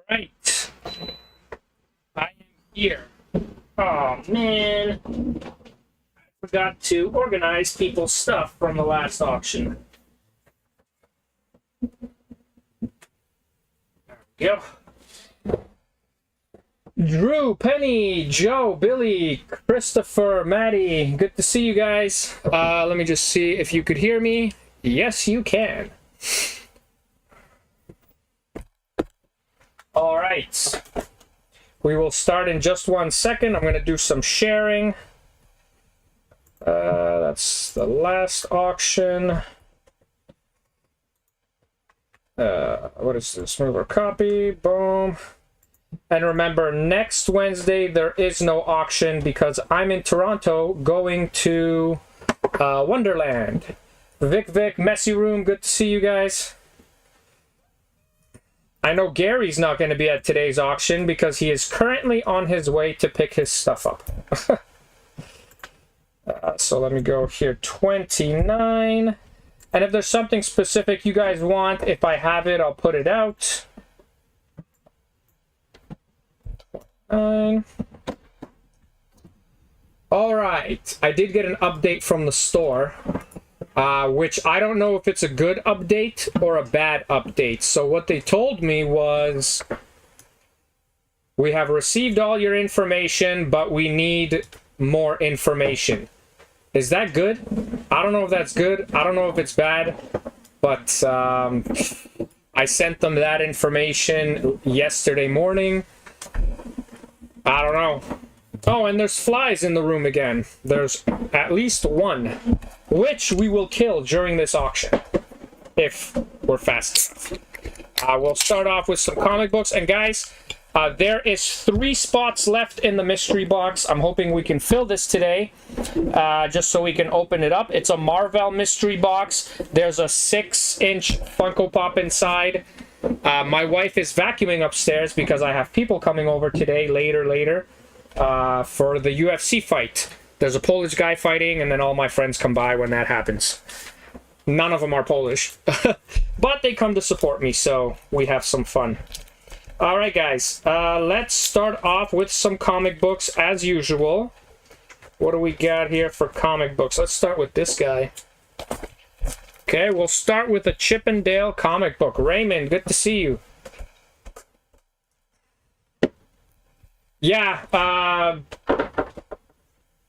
Right. I am here. Oh, man. I forgot to organize people's stuff from the last auction. There we go. Drew, Penny, Joe, Billy, Christopher, Maddie. Good to see you guys. Let me just see if you could hear me. Yes, you can. All right. We will start in just 1 second. I'm going to do some sharing. That's the last auction. What is this? Move or copy. Boom. And remember, next Wednesday, there is no auction because I'm in Toronto going to Wonderland. Vic, Messy Room, good to see you guys. I know Gary's not going to be at today's auction because he is currently on his way to pick his stuff up. So let me go here, 29. And if there's something specific you guys want, if I have it, I'll put it out. 29. All right, I did get an update from the store, which I don't know if it's a good update or a bad update. So what they told me was, we have received all your information, but we need more information. Is that good? I don't know if that's good. I don't know if it's bad, but I sent them that information yesterday morning. I don't know. Oh, and there's flies in the room again. There's at least one, which we will kill during this auction, if we're fast enough. We'll start off with some comic books. And guys, there is 3 spots left in the mystery box. I'm hoping we can fill this today, just so we can open it up. It's a Marvel mystery box. There's a 6-inch Funko Pop inside. My wife is vacuuming upstairs because I have people coming over today, later, for the UFC fight. There's a Polish guy fighting, and then all my friends come by when that happens. None of them are Polish, but they come to support me, so we have some fun. All right, guys, let's start off with some comic books as usual. What do we got here for comic books? Let's start with this guy. Okay, we'll start with a Chip and Dale comic book. Raymond, good to see you. Yeah,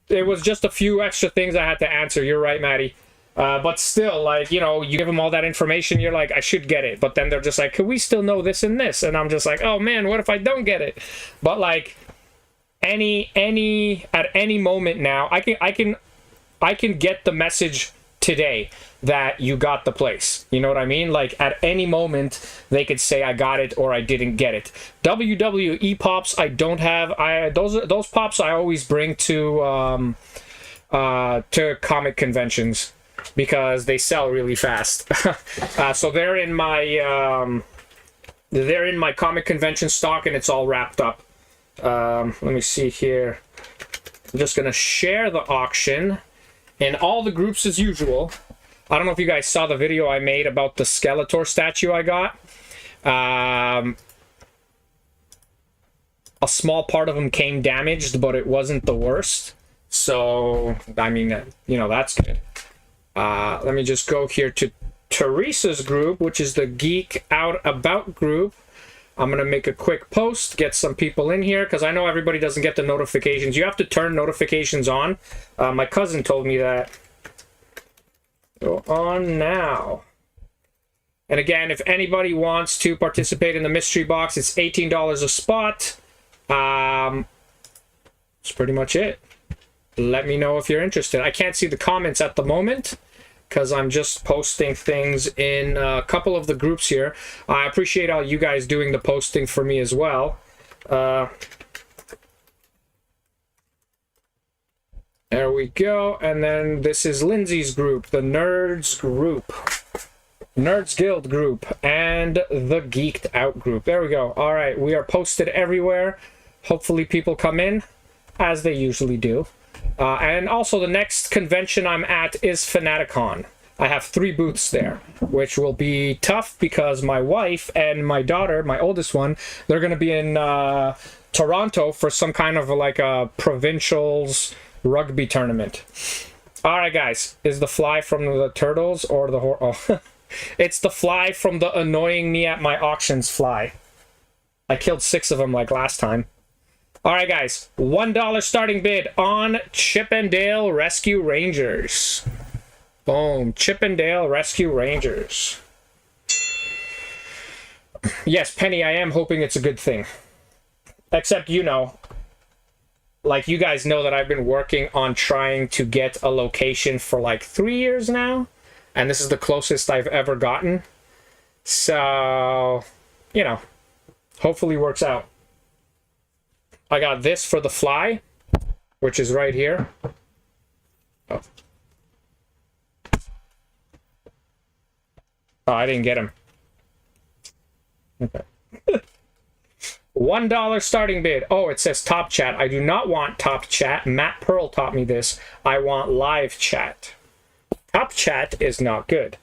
it was just a few extra things I had to answer. You're right, Maddie. But still, like, you know, you give them all that information, you're like, I should get it. But then they're just like, could we still know this and this? And I'm just like, oh man, what if I don't get it? But like, at any moment now, I can get the message today that you got the place. You know what I mean? Like, at any moment they could say I got it or I didn't get it. WWE pops I don't have. Those pops I always bring to comic conventions because they sell really fast. So they're in my comic convention stock, and it's all wrapped up. Let me see here. I'm just gonna share the auction in all the groups as usual. I don't know if you guys saw the video I made about the Skeletor statue I got. A small part of him came damaged, but it wasn't the worst. So, I mean, you know, that's good. Let me just go here to Teresa's group, which is the Geek Out About group. I'm going to make a quick post, get some people in here, because I know everybody doesn't get the notifications. You have to turn notifications on. My cousin told me that. Go on now. And again, if anybody wants to participate in the mystery box, it's $18 a spot. That's pretty much it. Let me know if you're interested. I can't see the comments at the moment because I'm just posting things in a couple of the groups here. I appreciate all you guys doing the posting for me as well. There we go. And then this is Lindsay's group, the Nerds group. Nerds Guild group and the Geeked Out group. There we go. All right, we are posted everywhere. Hopefully people come in, as they usually do. And also the next convention I'm at is Fanaticon. I have 3 booths there, which will be tough because my wife and my daughter, my oldest one, they're going to be in Toronto for some kind of like a provincials rugby tournament. All right, guys, is the fly from the turtles or the oh, it's the fly from the annoying me at my auctions fly. I killed 6 of them like last time. All right, guys, $1 starting bid on Chippendale Rescue Rangers. Boom, Chippendale Rescue Rangers. Yes, Penny, I am hoping it's a good thing. Except, you know, like you guys know that I've been working on trying to get a location for like 3 years now. And this is the closest I've ever gotten. So, you know, hopefully works out. I got this for the fly, which is right here. Oh. Oh, I didn't get him. Okay. $1 starting bid. Oh, it says top chat. I do not want top chat. Matt Pearl taught me this. I want live chat. Top chat is not good.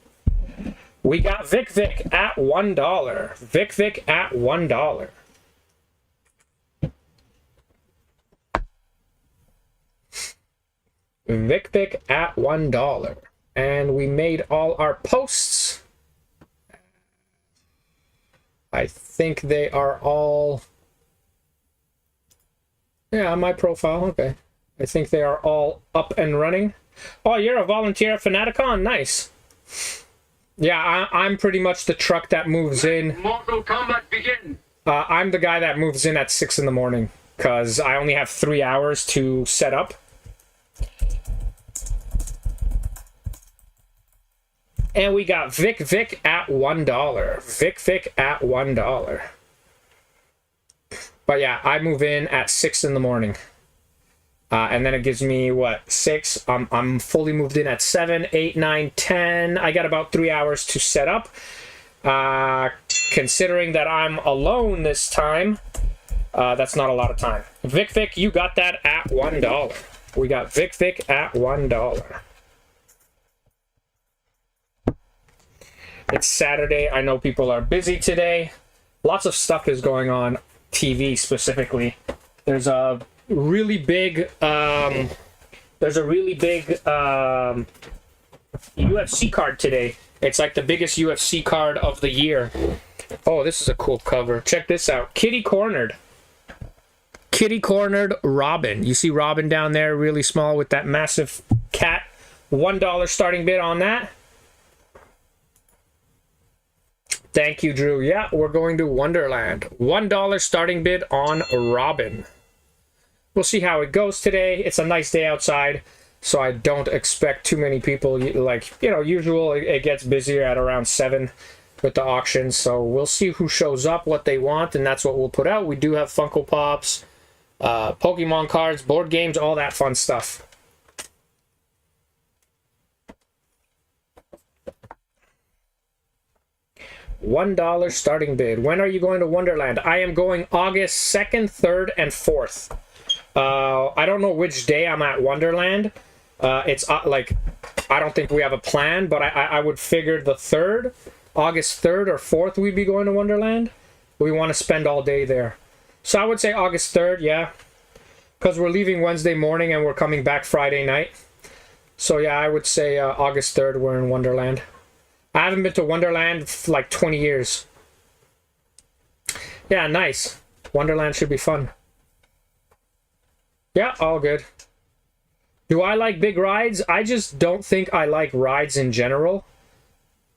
We got Vic Vic at $1. Vic Vic at $1. Vic Vic at $1. And we made all our posts. I think they are all... Yeah, on my profile. Okay. I think they are all up and running. Oh, you're a volunteer at Fanaticon? Nice. Yeah, I'm pretty much the truck that moves in. Mortal Kombat begin. I'm the guy that moves in at 6 in the morning because I only have 3 hours to set up. And we got Vic Vic at $1. Vic Vic at $1. But yeah, I move in at 6 in the morning. And then it gives me, what, 6? I'm fully moved in at 7, 8, 9, 10. I got about 3 hours to set up. Considering that I'm alone this time, that's not a lot of time. Vic Vic, you got that at $1. We got Vic Vic at $1. It's Saturday. I know people are busy today. Lots of stuff is going on, TV specifically. There's a really big UFC card today. It's like the biggest UFC card of the year. Oh, this is a cool cover. Check this out. Kitty Cornered. Kitty Cornered Robin. You see Robin down there really small with that massive cat. $1 starting bid on that. Thank you, Drew. Yeah, we're going to Wonderland. $1 starting bid on Robin. We'll see how it goes today. It's a nice day outside, so I don't expect too many people. Like, you know, usual, it gets busier at around 7 with the auctions, so we'll see who shows up, what they want, and that's what we'll put out. We do have Funko Pops, Pokemon cards, board games, all that fun stuff. $1 starting bid. When are you going to Wonderland? I am going August 2nd, 3rd, and 4th. I don't know which day I'm at Wonderland. It's like, I don't think we have a plan, but I would figure the 3rd, August 3rd or 4th, we'd be going to Wonderland. We want to spend all day there. So I would say August 3rd, yeah. Because we're leaving Wednesday morning and we're coming back Friday night. So yeah, I would say August 3rd, we're in Wonderland. I haven't been to Wonderland for like 20 years. Yeah, nice. Wonderland should be fun. Yeah, all good. Do I like big rides? I just don't think I like rides in general.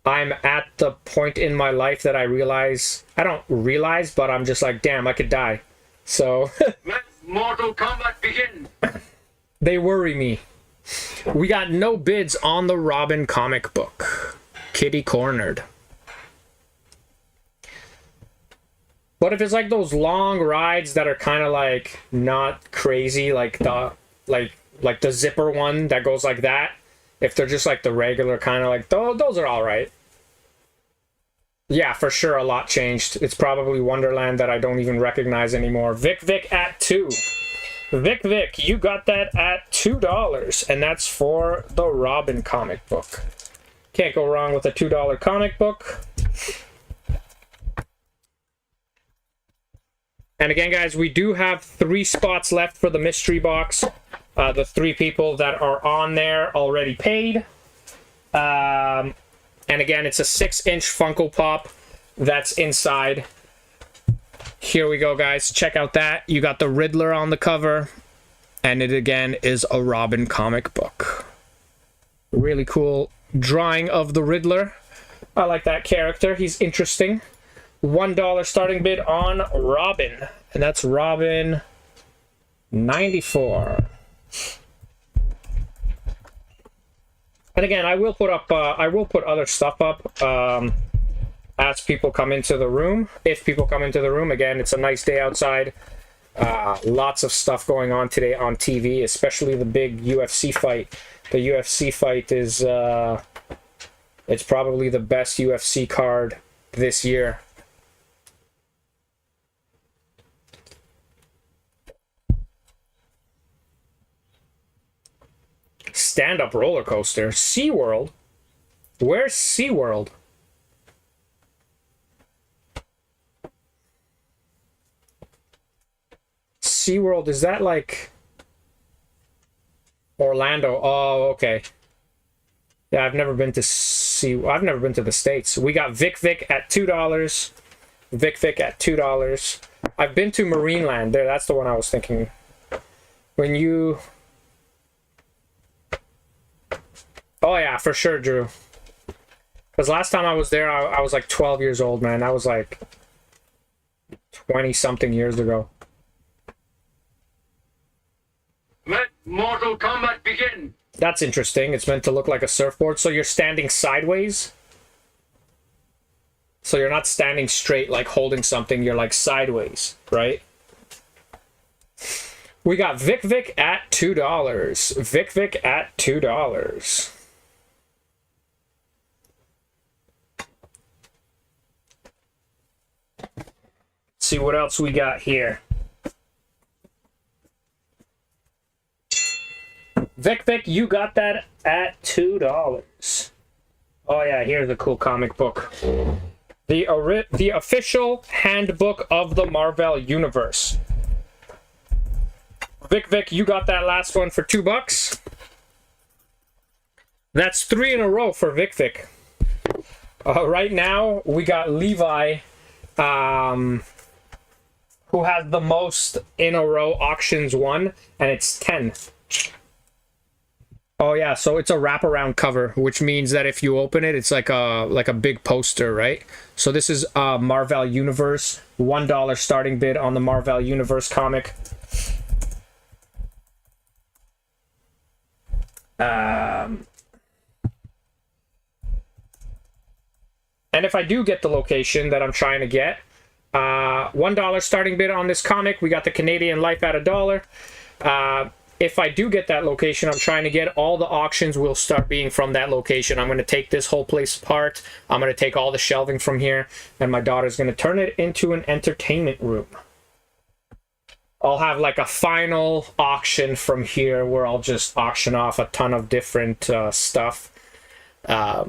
I'm at the point in my life that I realize... I don't realize, but I'm just like, damn, I could die. So... Let Mortal Kombat begin. They worry me. We got no bids on the Robin comic book. Kitty Cornered. What if it's like those long rides that are kind of like not crazy, like the like the zipper one that goes like that? If they're just like the regular kind of like those are all right. Yeah, for sure, a lot changed. It's probably Wonderland that I don't even recognize anymore. Vic Vic at $2. Vic Vic, you got that at $2, and that's for the Robin comic book. Can't go wrong with a $2 comic book. And again, guys, we do have 3 spots left for the mystery box. The 3 people that are on there already paid. And again, it's a 6-inch Funko Pop that's inside. Here we go, guys. Check out that. You got the Riddler on the cover. And it, again, is a Robin comic book. Really cool drawing of the Riddler. I like that character. He's interesting. $1 starting bid on Robin. And that's Robin 94. And again, I will put other stuff up as people come into the room. If people come into the room, again, it's a nice day outside. Lots of stuff going on today on TV, especially the big UFC fight. The UFC fight is it's probably the best UFC card this year. Stand-up roller coaster. SeaWorld? Where's SeaWorld? SeaWorld, is that like Orlando? Oh, okay. Yeah, I've never been to the States. We got Vic Vic at $2. Vic Vic at $2. I've been to Marineland. There, that's the one I was thinking. When you... Oh yeah, for sure, Drew. Because last time I was there, I was like 12 years old, man. That was like 20-something years ago. Let Mortal Kombat begin. That's interesting. It's meant to look like a surfboard, so you're standing sideways? So you're not standing straight like holding something, you're like sideways, right? We got Vic Vic at $2. Vic Vic at $2. See what else we got here. Vic Vic, you got that at $2. Oh yeah, here's a cool comic book. The official handbook of the Marvel Universe. Vic Vic, you got that last one for $2. That's 3 in a row for Vic Vic. Right now, we got Levi, who has the most in a row auctions won, and it's 10. Oh yeah, so it's a wraparound cover, which means that if you open it, it's like a big poster, right? So this is Marvel Universe, $1 starting bid on the Marvel Universe comic. And if I do get the location that I'm trying to get, $1 starting bid on this comic. We got the Canadian Life at $1. If I do get that location I'm trying to get, all the auctions will start being from that location. I'm going to take this whole place apart. I'm going to take all the shelving from here, and my daughter's going to turn it into an entertainment room. I'll have like a final auction from here where I'll just auction off a ton of different stuff. Yeah,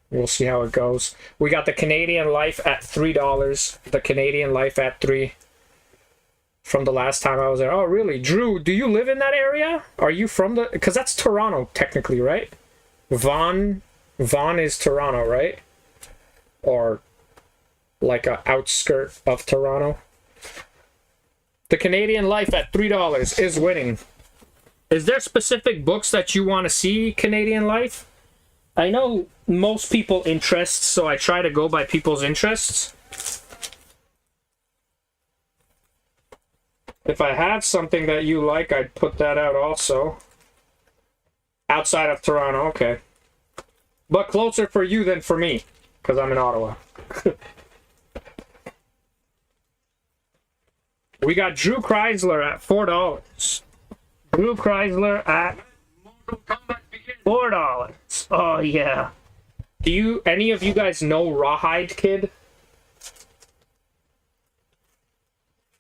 we'll see how it goes. We got the Canadian Life at $3. The Canadian Life at $3. From the last time I was there. Oh, really? Drew, do you live in that area? Are you from the... Because that's Toronto, technically, right? Vaughan is Toronto, right? Or like a outskirt of Toronto. The Canadian Life at $3 is winning. Is there specific books that you want to see, Canadian Life? I know most people interests, so I try to go by people's interests. If I had something that you like, I'd put that out also. Outside of Toronto, okay. But closer for you than for me, because I'm in Ottawa. We got Drew Chrysler at $4. Drew Chrysler at $4. Oh, yeah. Do any of you guys know Rawhide Kid?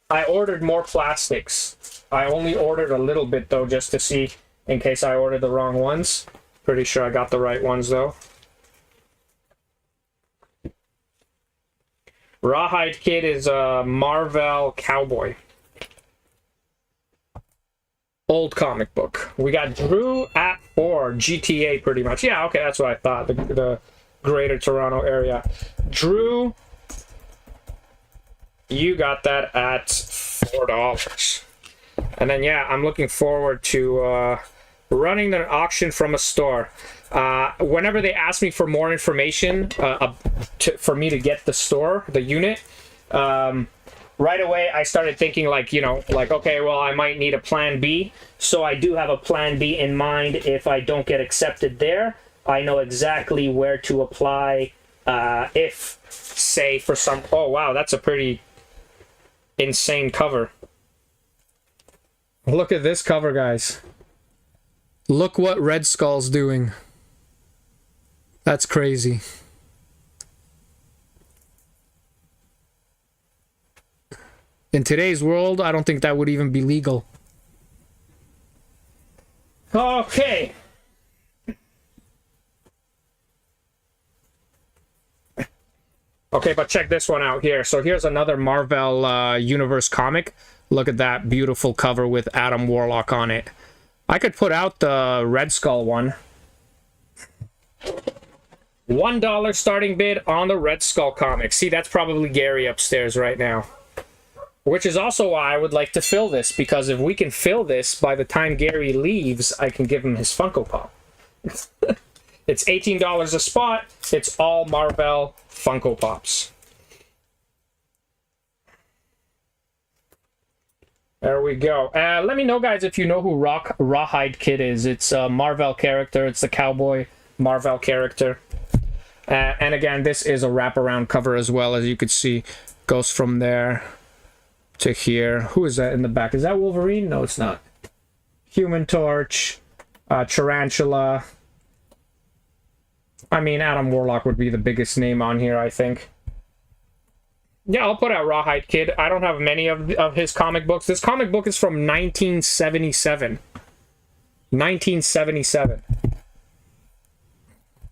I ordered more plastics. I only ordered a little bit, though, just to see in case I ordered the wrong ones. Pretty sure I got the right ones, though. Rawhide Kid is a Marvel Cowboy. Old comic book. We got Drew at 4, GTA pretty much. Yeah, okay, that's what I thought. The Greater Toronto area. Drew, you got that at $4. And then, yeah, I'm looking forward to running an auction from a store. Whenever they ask me for more information for me to get the store, the unit, right away I started thinking like, you know, like, okay, well, I might need a plan B. So I do have a plan B in mind. If I don't get accepted there, I know exactly where to apply if, say, for some... Oh, wow, that's a pretty insane cover. Look at this cover, guys. Look what Red Skull's doing. That's crazy. In today's world, I don't think that would even be legal. Okay. Okay, but check this one out here. So here's another Marvel Universe comic. Look at that beautiful cover with Adam Warlock on it. I could put out the Red Skull one. $1 starting bid on the Red Skull comic. See, that's probably Gary upstairs right now. Which is also why I would like to fill this, because if we can fill this by the time Gary leaves, I can give him his Funko Pop. It's $18 a spot. It's all Marvel Funko Pops. There we go. Let me know, guys, if you know who Rawhide Kid is. It's a Marvel character. It's the cowboy Marvel character. And again, this is a wraparound cover as well, as you could see. Goes from there to here. Who is that in the back? Is that Wolverine? No, it's not. Human Torch, Tarantula. I mean, Adam Warlock would be the biggest name on here, I think. Yeah, I'll put out Rawhide Kid. I don't have many of his comic books. This comic book is from 1977. 1977.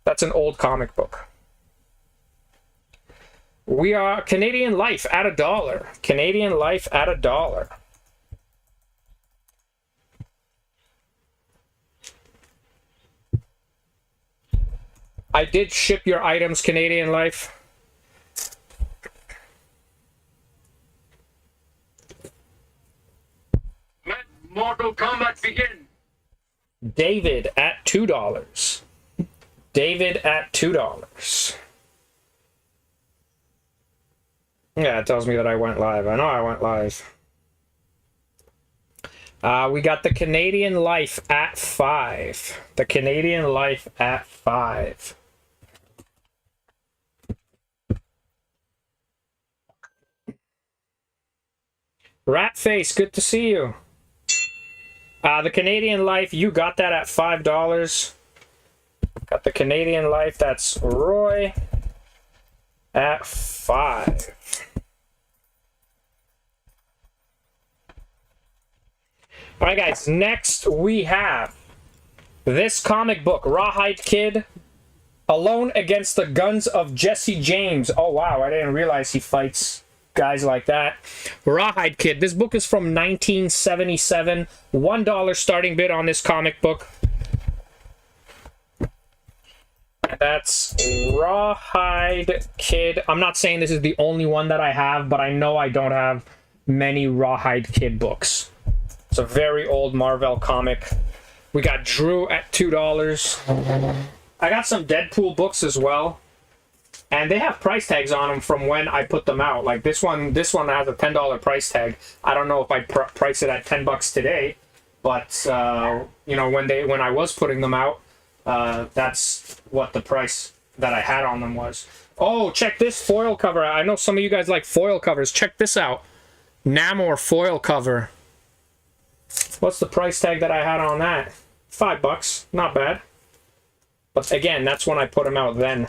That's an old comic book. We are Canadian Life at $1. Canadian Life at $1. I did ship your items, Canadian Life. Let Mortal Kombat begin. David at $2. David at $2. Yeah, it tells me that I went live. I know I went live. We got the Canadian Life at $5. The Canadian Life at $5. Ratface, good to see you. The Canadian Life, you got that at $5. Got the Canadian Life, that's Roy at $5. Alright guys, next we have this comic book, Rawhide Kid, Alone Against the Guns of Jesse James. Oh wow, I didn't realize he fights guys like that. Rawhide Kid, this book is from 1977. $1 starting bid on this comic book. That's Rawhide Kid. I'm not saying this is the only one that I have, but I know I don't have many Rawhide Kid books. It's a very old Marvel comic. We got Drew at $2. I got some Deadpool books as well. And they have price tags on them from when I put them out. Like this one has a $10 price tag. I don't know if I price it at $10 today, but you know, when I was putting them out, that's what the price that I had on them was. Oh, check this foil cover. I know some of you guys like foil covers. Check this out. Namor foil cover. What's the price tag that I had on that? $5. Not bad. But again, that's when I put them out then.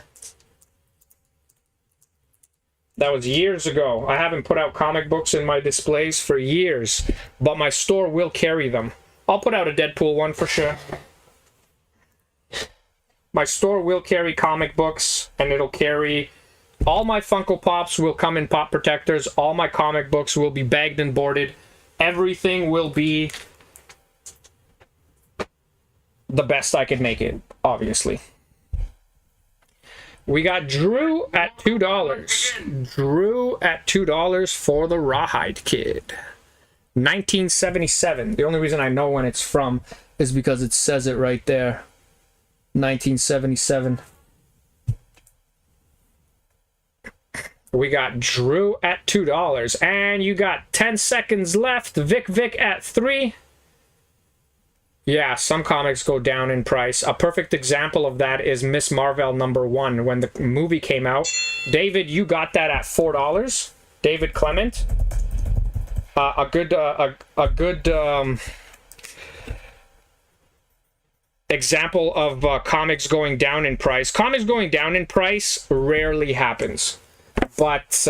That was years ago. I haven't put out comic books in my displays for years, but my store will carry them. I'll put out a Deadpool one for sure. My store will carry comic books, and it'll carry... All my Funko Pops will come in pop protectors. All my comic books will be bagged and boarded. Everything will be the best I could make it, obviously. We got Drew at $2. Drew at $2 for the Rawhide Kid. 1977. The only reason I know when it's from is because it says it right there. 1977. We got Drew at $2. And you got 10 seconds left. Vic at 3. Yeah, some comics go down in price. A perfect example of that is Miss Marvel #1. When the movie came out, David, you got that at $4. David Clement. A good example of comics going down in price. Comics going down in price rarely happens. But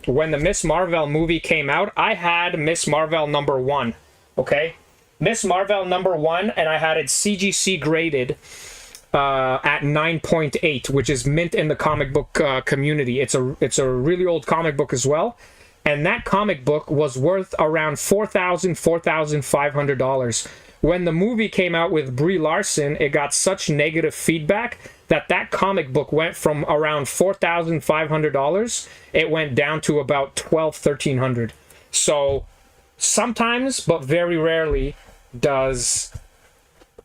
when the Miss Marvel movie came out, I had Miss Marvel #1. Okay? Miss Marvel #1, and I had it CGC graded at 9.8, which is mint in the comic book community. It's a really old comic book as well. And that comic book was worth around $4,000, $4,500. When the movie came out with Brie Larson, it got such negative feedback that comic book went from around $4,500, it went down to about $1,200, $1,300. So sometimes, but very rarely, does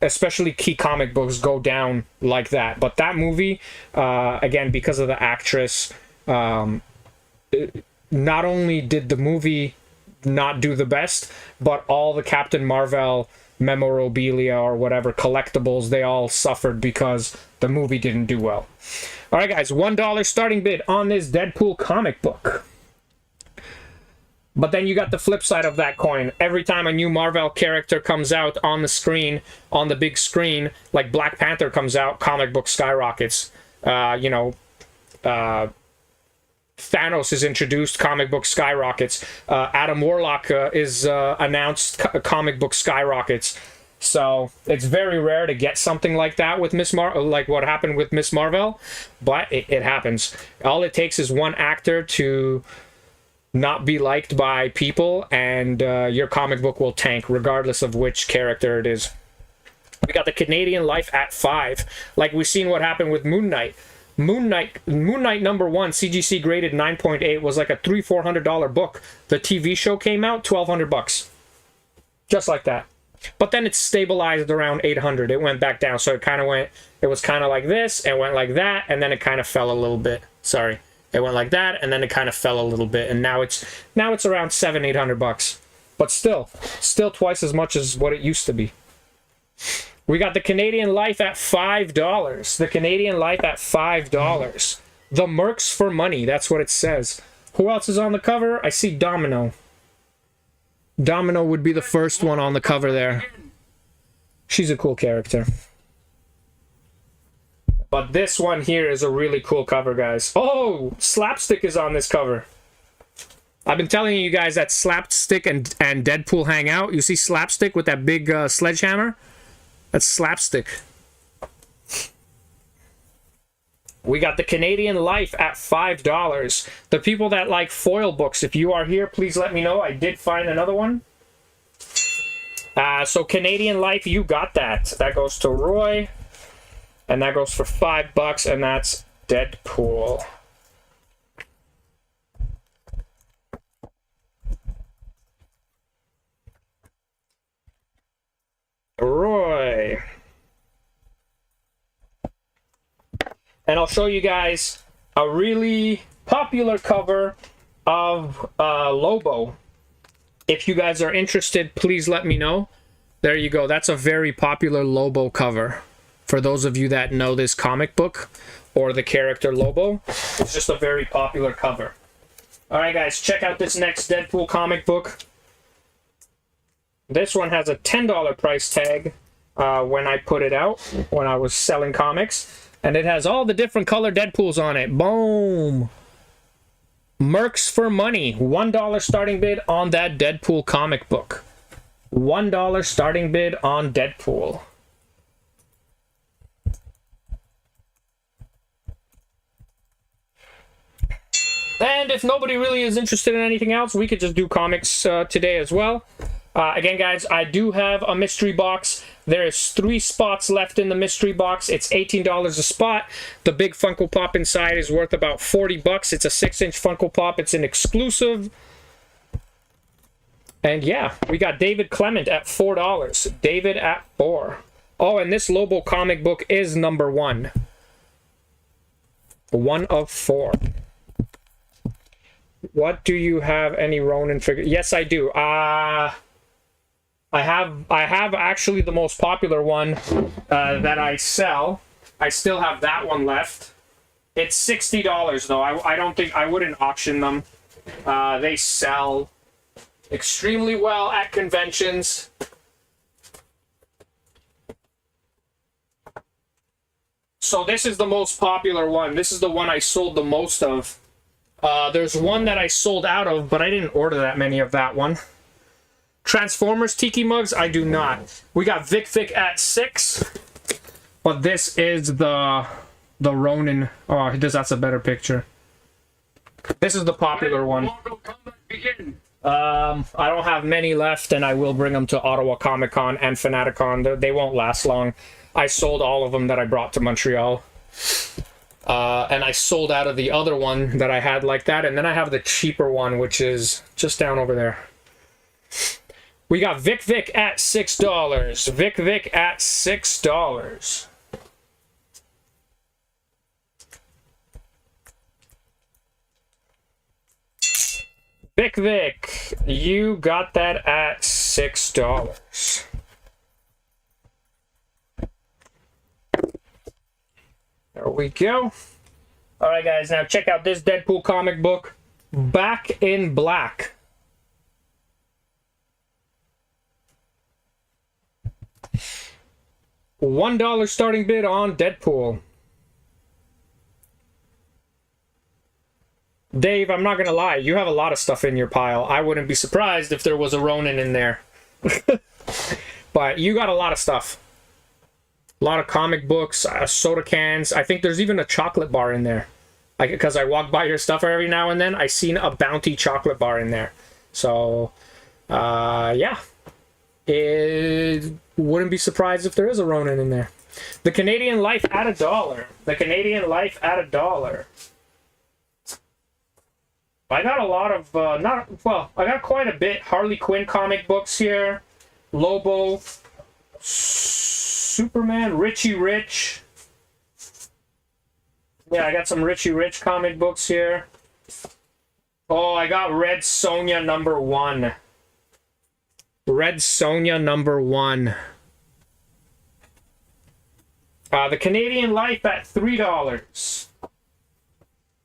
especially key comic books go down like that. But that movie, again, because of the actress, not only did the movie not do the best, but all the Captain Marvel memorabilia or whatever collectibles, they all suffered because the movie didn't do well. All right, guys, $1 starting bid on this Deadpool comic book. But then you got the flip side of that coin. Every time a new Marvel character comes out on the screen, on the big screen, like Black Panther comes out, comic book skyrockets. Thanos is introduced, comic book skyrockets. Adam Warlock is announced, comic book skyrockets. So it's very rare to get something like that with like what happened with Miss Marvel, but it happens. All it takes is one actor to not be liked by people, and your comic book will tank, regardless of which character it is. We got the Canadian Life at 5. Like we've seen what happened with Moon Knight. Moon Knight #1 CGC graded 9.8 was like a $300-400 book. The TV show came out, $1,200, just like that. But then it stabilized around 800. It went back down, so it kind of went. It was kind of like this, and went like that, and then it kind of fell a little bit. Sorry, it went like that, and then it kind of fell a little bit, and now it's around $700-800. But still twice as much as what it used to be. We got the Canadian Life at $5. The Canadian Life at $5. The Mercs for money. That's what it says. Who else is on the cover? I see Domino. Domino would be the first one on the cover there. She's a cool character. But this one here is a really cool cover, guys. Oh, Slapstick is on this cover. I've been telling you guys that Slapstick and Deadpool hang out. You see Slapstick with that big sledgehammer? That's Slapstick. We got the Canadian Life at $5. The people that like foil books, if you are here, please let me know. I did find another one. So Canadian Life, you got that. That goes to Roy. And that goes for $5, and that's Deadpool. Roy. And I'll show you guys a really popular cover of Lobo. If you guys are interested, please let me know. There you go. That's a very popular Lobo cover. For those of you that know this comic book or the character Lobo, it's just a very popular cover. All right, guys, check out this next Deadpool comic book. This one has a $10 price tag when I put it out, when I was selling comics. And it has all the different color Deadpools on it. Boom! Mercs for money. $1 starting bid on that Deadpool comic book. $1 starting bid on Deadpool. And if nobody really is interested in anything else, we could just do comics today as well. Again, guys, I do have a mystery box. There is 3 spots left in the mystery box. It's $18 a spot. The big Funko Pop inside is worth about 40 bucks. It's a 6-inch Funko Pop. It's an exclusive. And yeah, we got David Clement at $4. David at 4. Oh, and this Lobo comic book is number 1. 1 of 4. What do you have? Any Ronin figure? Yes, I do. I have actually the most popular one that I sell. I still have that one left. It's $60 though. I don't think I wouldn't auction them. They sell extremely well at conventions. So this is the most popular one. This is the one I sold the most of. There's one that I sold out of, but I didn't order that many of that one. Transformers Tiki Mugs, I do not. We got Vic at 6. But this is the Ronin. Oh, that's a better picture. This is the popular one. I don't have many left, and I will bring them to Ottawa Comic Con and Fanaticon. They won't last long. I sold all of them that I brought to Montreal. And I sold out of the other one that I had like that. And then I have the cheaper one, which is just down over there. We got Vic at $6. Vic at $6. Vic, you got that at $6. There we go. All right, guys, now check out this Deadpool comic book, Back in Black. $1 starting bid on Deadpool. Dave, I'm not gonna lie, you have a lot of stuff in your pile. I wouldn't be surprised if there was a Ronin in there. But you got a lot of stuff. A lot of comic books, soda cans. I think there's even a chocolate bar in there. Because I walk by your stuff every now and then, I seen a Bounty chocolate bar in there. So, yeah. It wouldn't be surprised if there is a Ronin in there. The Canadian Life at $1. The Canadian Life at $1. I got a lot of, I got quite a bit. Harley Quinn comic books here. Lobo. Superman, Richie Rich. Yeah, I got some Richie Rich comic books here. Oh, I got Red Sonja #1. Red Sonja #1. The Canadian Life at $3.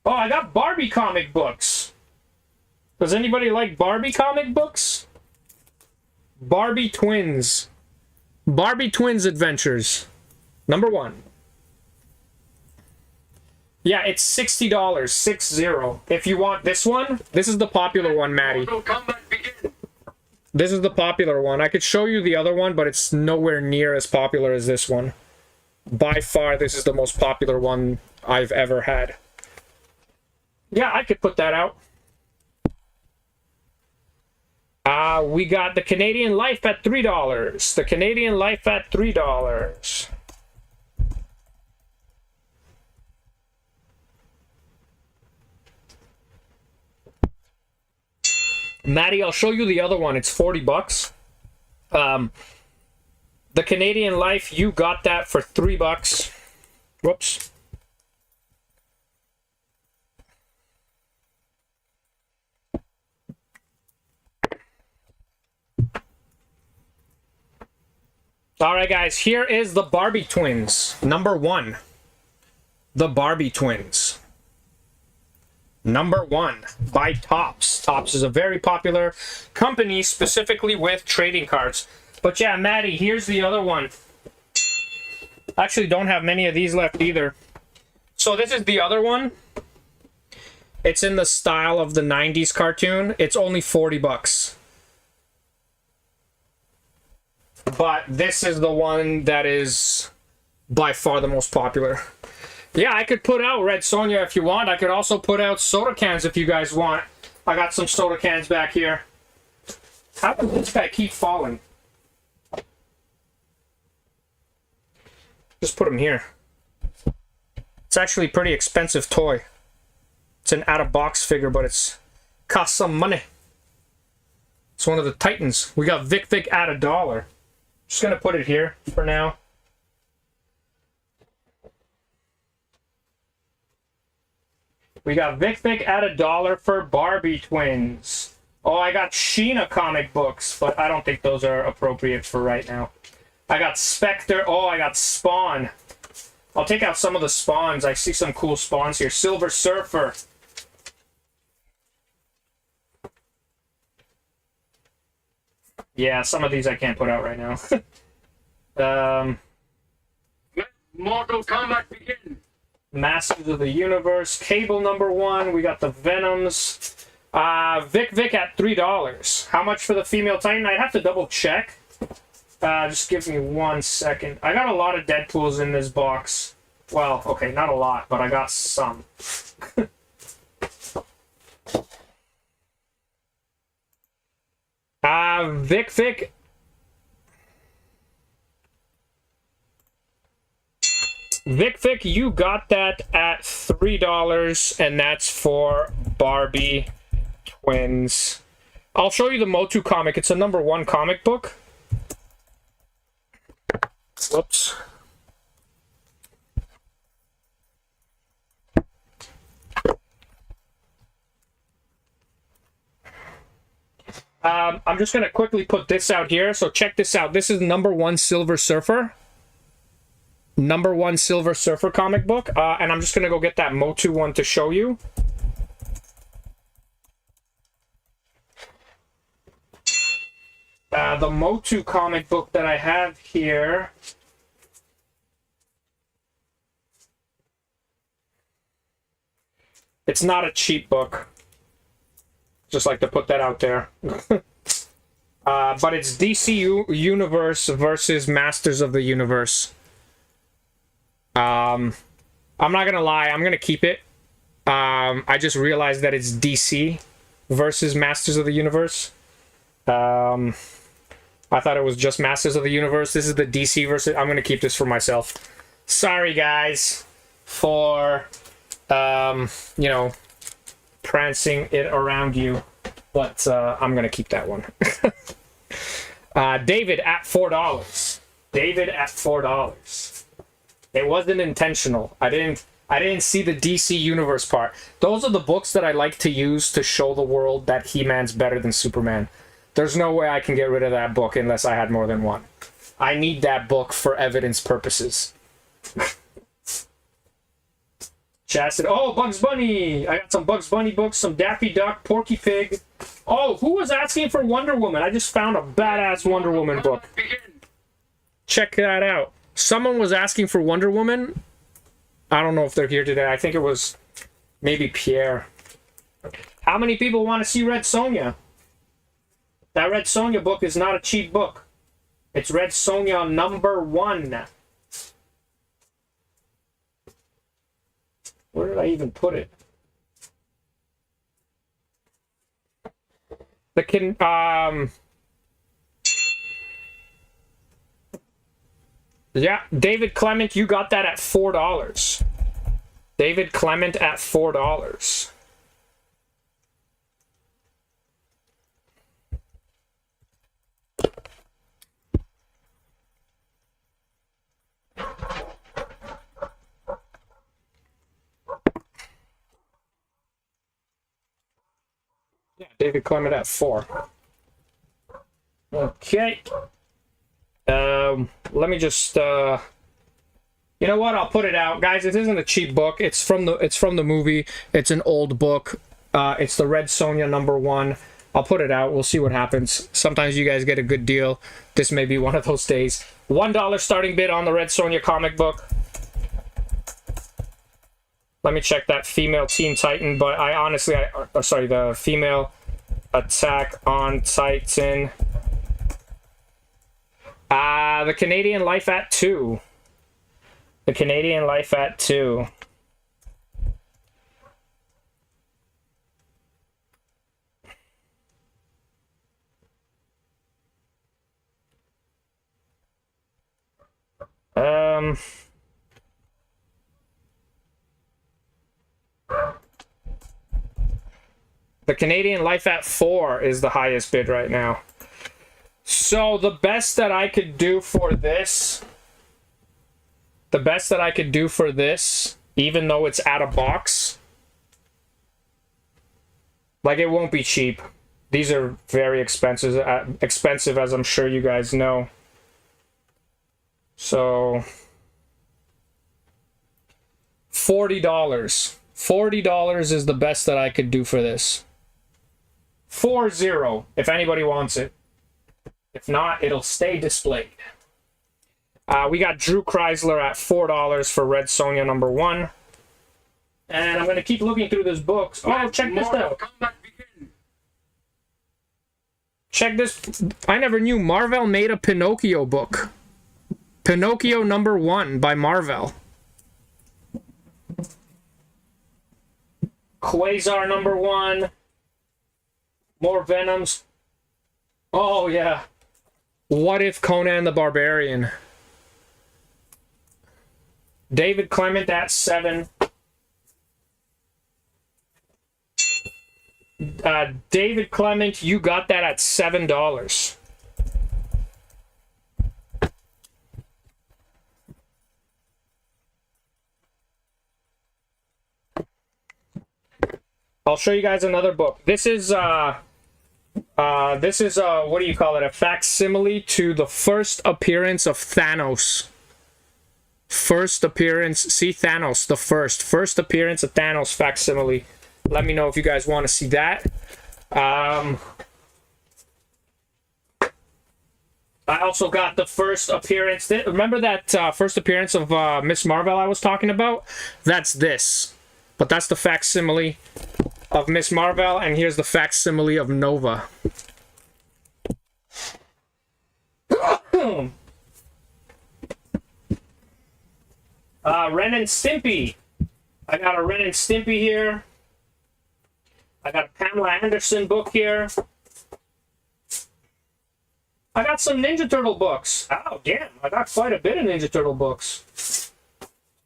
Oh, I got Barbie comic books. Does anybody like Barbie comic books? Barbie Twins. Barbie Twins Adventures. #1. Yeah, it's $60. 60. If you want this one, this is the popular one, Maddie. This is the popular one. I could show you the other one, but it's nowhere near as popular as this one. By far, this is the most popular one I've ever had. Yeah, I could put that out. We got the Canadian Life at $3. The Canadian Life at $3. Maddie, I'll show you the other one. It's 40 bucks. The Canadian Life, you got that for 3 bucks. Whoops. All right, guys, here is the Barbie Twins. #1. The Barbie Twins. #1 by Topps. Topps is a very popular company, specifically with trading cards. But yeah, Maddie, here's the other one. Actually, don't have many of these left either. So this is the other one. It's in the style of the 90s cartoon. It's only 40 bucks. But this is the one that is by far the most popular. Yeah, I could put out Red Sonja if you want. I could also put out soda cans if you guys want. I got some soda cans back here. How does this guy keep falling? Just put him here. It's actually a pretty expensive toy. It's an out-of-box figure, but it's cost some money. It's one of the Titans. We got Vic Vic at $1. Just gonna put it here for now. We got Vic Vic at $1 for Barbie twins. Oh, I got Sheena comic books, but I don't think those are appropriate for right now. I got Spectre. Oh, I got Spawn. I'll take out some of the spawns. I see some cool spawns here. Silver Surfer. Yeah, some of these I can't put out right now. Let Mortal Kombat begin. Masters of the Universe. Cable #1. We got the Venoms. Vic Vic at $3. How much for the female Titan? I'd have to double check. Just give me 1 second. I got a lot of Deadpools in this box. Well, okay, not a lot, but I got some. Vic Vic. Vic Vic, you got that at $3, and that's for Barbie twins. I'll show you the Motu comic. It's a #1 comic book. Whoops. I'm just going to quickly put this out here. So check this out. This is #1 Silver Surfer. #1 Silver Surfer comic book. And I'm just going to go get that Motu one to show you. The Motu comic book that I have here. It's not a cheap book. Just like to put that out there. But it's DC Universe versus Masters of the Universe. I'm not gonna lie, I'm gonna keep it. I just realized that it's DC versus Masters of the Universe. I thought it was just Masters of the Universe. This is the DC versus... I'm gonna keep this for myself. Sorry, guys, for, you know, prancing it around you, but I'm gonna keep that one. David at $4. David at $4. It wasn't intentional. I didn't see the DC Universe part. Those are the books that I like to use to show the world that He-Man's better than Superman. There's no way I can get rid of that book unless I had more than one. I need that book for evidence purposes. Chastity. Oh, Bugs Bunny! I got some Bugs Bunny books, some Daffy Duck, Porky Pig. Oh, who was asking for Wonder Woman? I just found a badass Wonder Woman book. Check that out. Someone was asking for Wonder Woman. I don't know if they're here today. I think it was maybe Pierre. How many people want to see Red Sonja? That Red Sonja book is not a cheap book. It's Red Sonja #1. Where did I even put it? Yeah, David Clement, you got that at $4. David Clement at $4. Yeah, David Clement at $4. Okay. Let me just you know what, I'll put it out, guys. This isn't a cheap book. It's from the movie. It's an old book. It's the Red Sonja #1. I'll put it out. We'll see what happens. Sometimes you guys get a good deal. This may be one of those days. $1 starting bid on the Red Sonja comic book. Let me check that female Teen Titan, but I honestly, sorry, the female Attack on Titan. The Canadian Life at $2. The Canadian Life at 2. The Canadian Life at 4 is the highest bid right now. So the best that I could do for this, even though it's out of box, like, it won't be cheap. These are very expensive, as I'm sure you guys know. So $40. $40 is the best that I could do for this. 40, if anybody wants it. If not, it'll stay displayed. We got Drew Chrysler at $4 for Red Sonja #1. And I'm going to keep looking through this book. Oh, check this out. Check this. I never knew Marvel made a Pinocchio book. Pinocchio #1 by Marvel. Quasar #1. More Venoms. Oh, yeah. What If Conan the Barbarian? David Clement at 7. David Clement, you got that at $7. I'll show you guys another book. This is what do you call it? A facsimile to the first appearance of Thanos. First appearance, see Thanos, the first appearance of Thanos facsimile. Let me know if you guys want to see that. I also got the first appearance. Remember that first appearance of Miss Marvel I was talking about? That's this. But that's the facsimile of Miss Marvel, and here's the facsimile of Nova. Ren and Stimpy. I got a Ren and Stimpy here. I got a Pamela Anderson book here. I got some Ninja Turtle books. Oh, damn. I got quite a bit of Ninja Turtle books.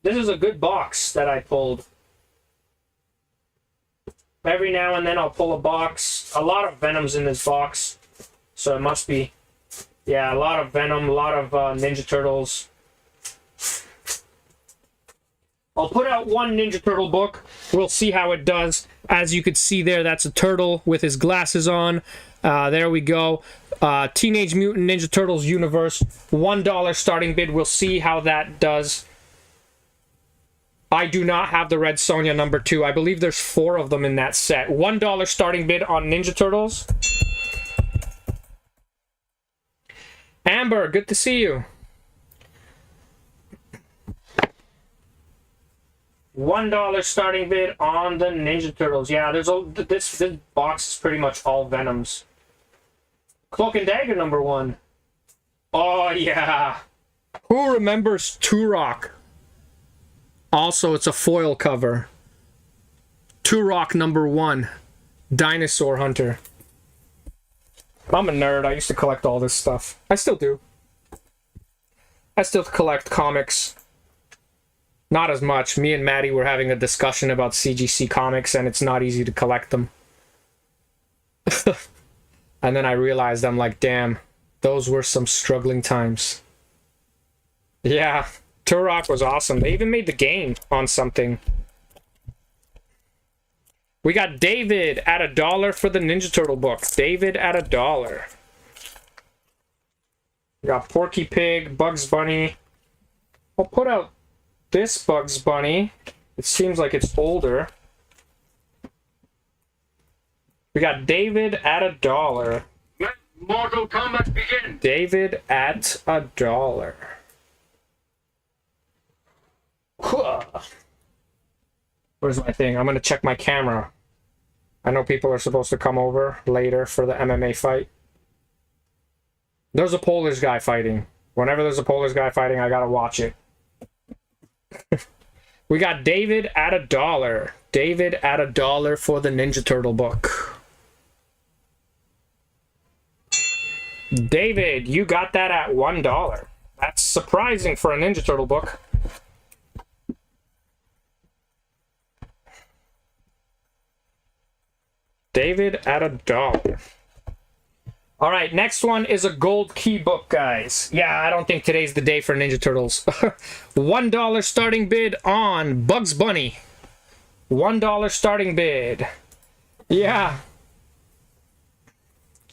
This is a good box that I pulled. Every now and then I'll pull a box. A lot of Venoms in this box. So it must be... Yeah, a lot of Venom, a lot of Ninja Turtles. I'll put out one Ninja Turtle book. We'll see how it does. As you could see there, that's a turtle with his glasses on. There we go. Teenage Mutant Ninja Turtles Universe. $1 starting bid. We'll see how that does. I do not have the Red Sonja #2. I believe there's 4 of them in that set. $1 starting bid on Ninja Turtles. Amber, good to see you. $1 starting bid on the Ninja Turtles. Yeah, there's this box is pretty much all Venoms. Cloak and Dagger #1. Oh yeah. Who remembers Turok? Also, it's a foil cover. Turok #1. Dinosaur Hunter. I'm a nerd. I used to collect all this stuff. I still do. I still collect comics. Not as much. Me and Maddie were having a discussion about CGC comics, and it's not easy to collect them. And then I realized, I'm like, damn, those were some struggling times. Yeah, Turok was awesome. They even made the game on something. We got David at $1 for the Ninja Turtle book. David at $1. We got Porky Pig, Bugs Bunny. I'll put out this Bugs Bunny. It seems like it's older. We got David at $1. Let Mortal Kombat begin. David at $1. Where's my thing? I'm gonna check my camera. I know people are supposed to come over later for the MMA fight. There's a Polish guy fighting. Whenever there's a Polish guy fighting, I gotta watch it. We got David at $1. David at $1 for the Ninja Turtle book. David, you got that at $1. That's surprising for a Ninja Turtle book. David at $1. All right, next one is a gold key book, guys. Yeah, I don't think today's the day for Ninja Turtles. $1 starting bid on Bugs Bunny. $1 starting bid. Yeah.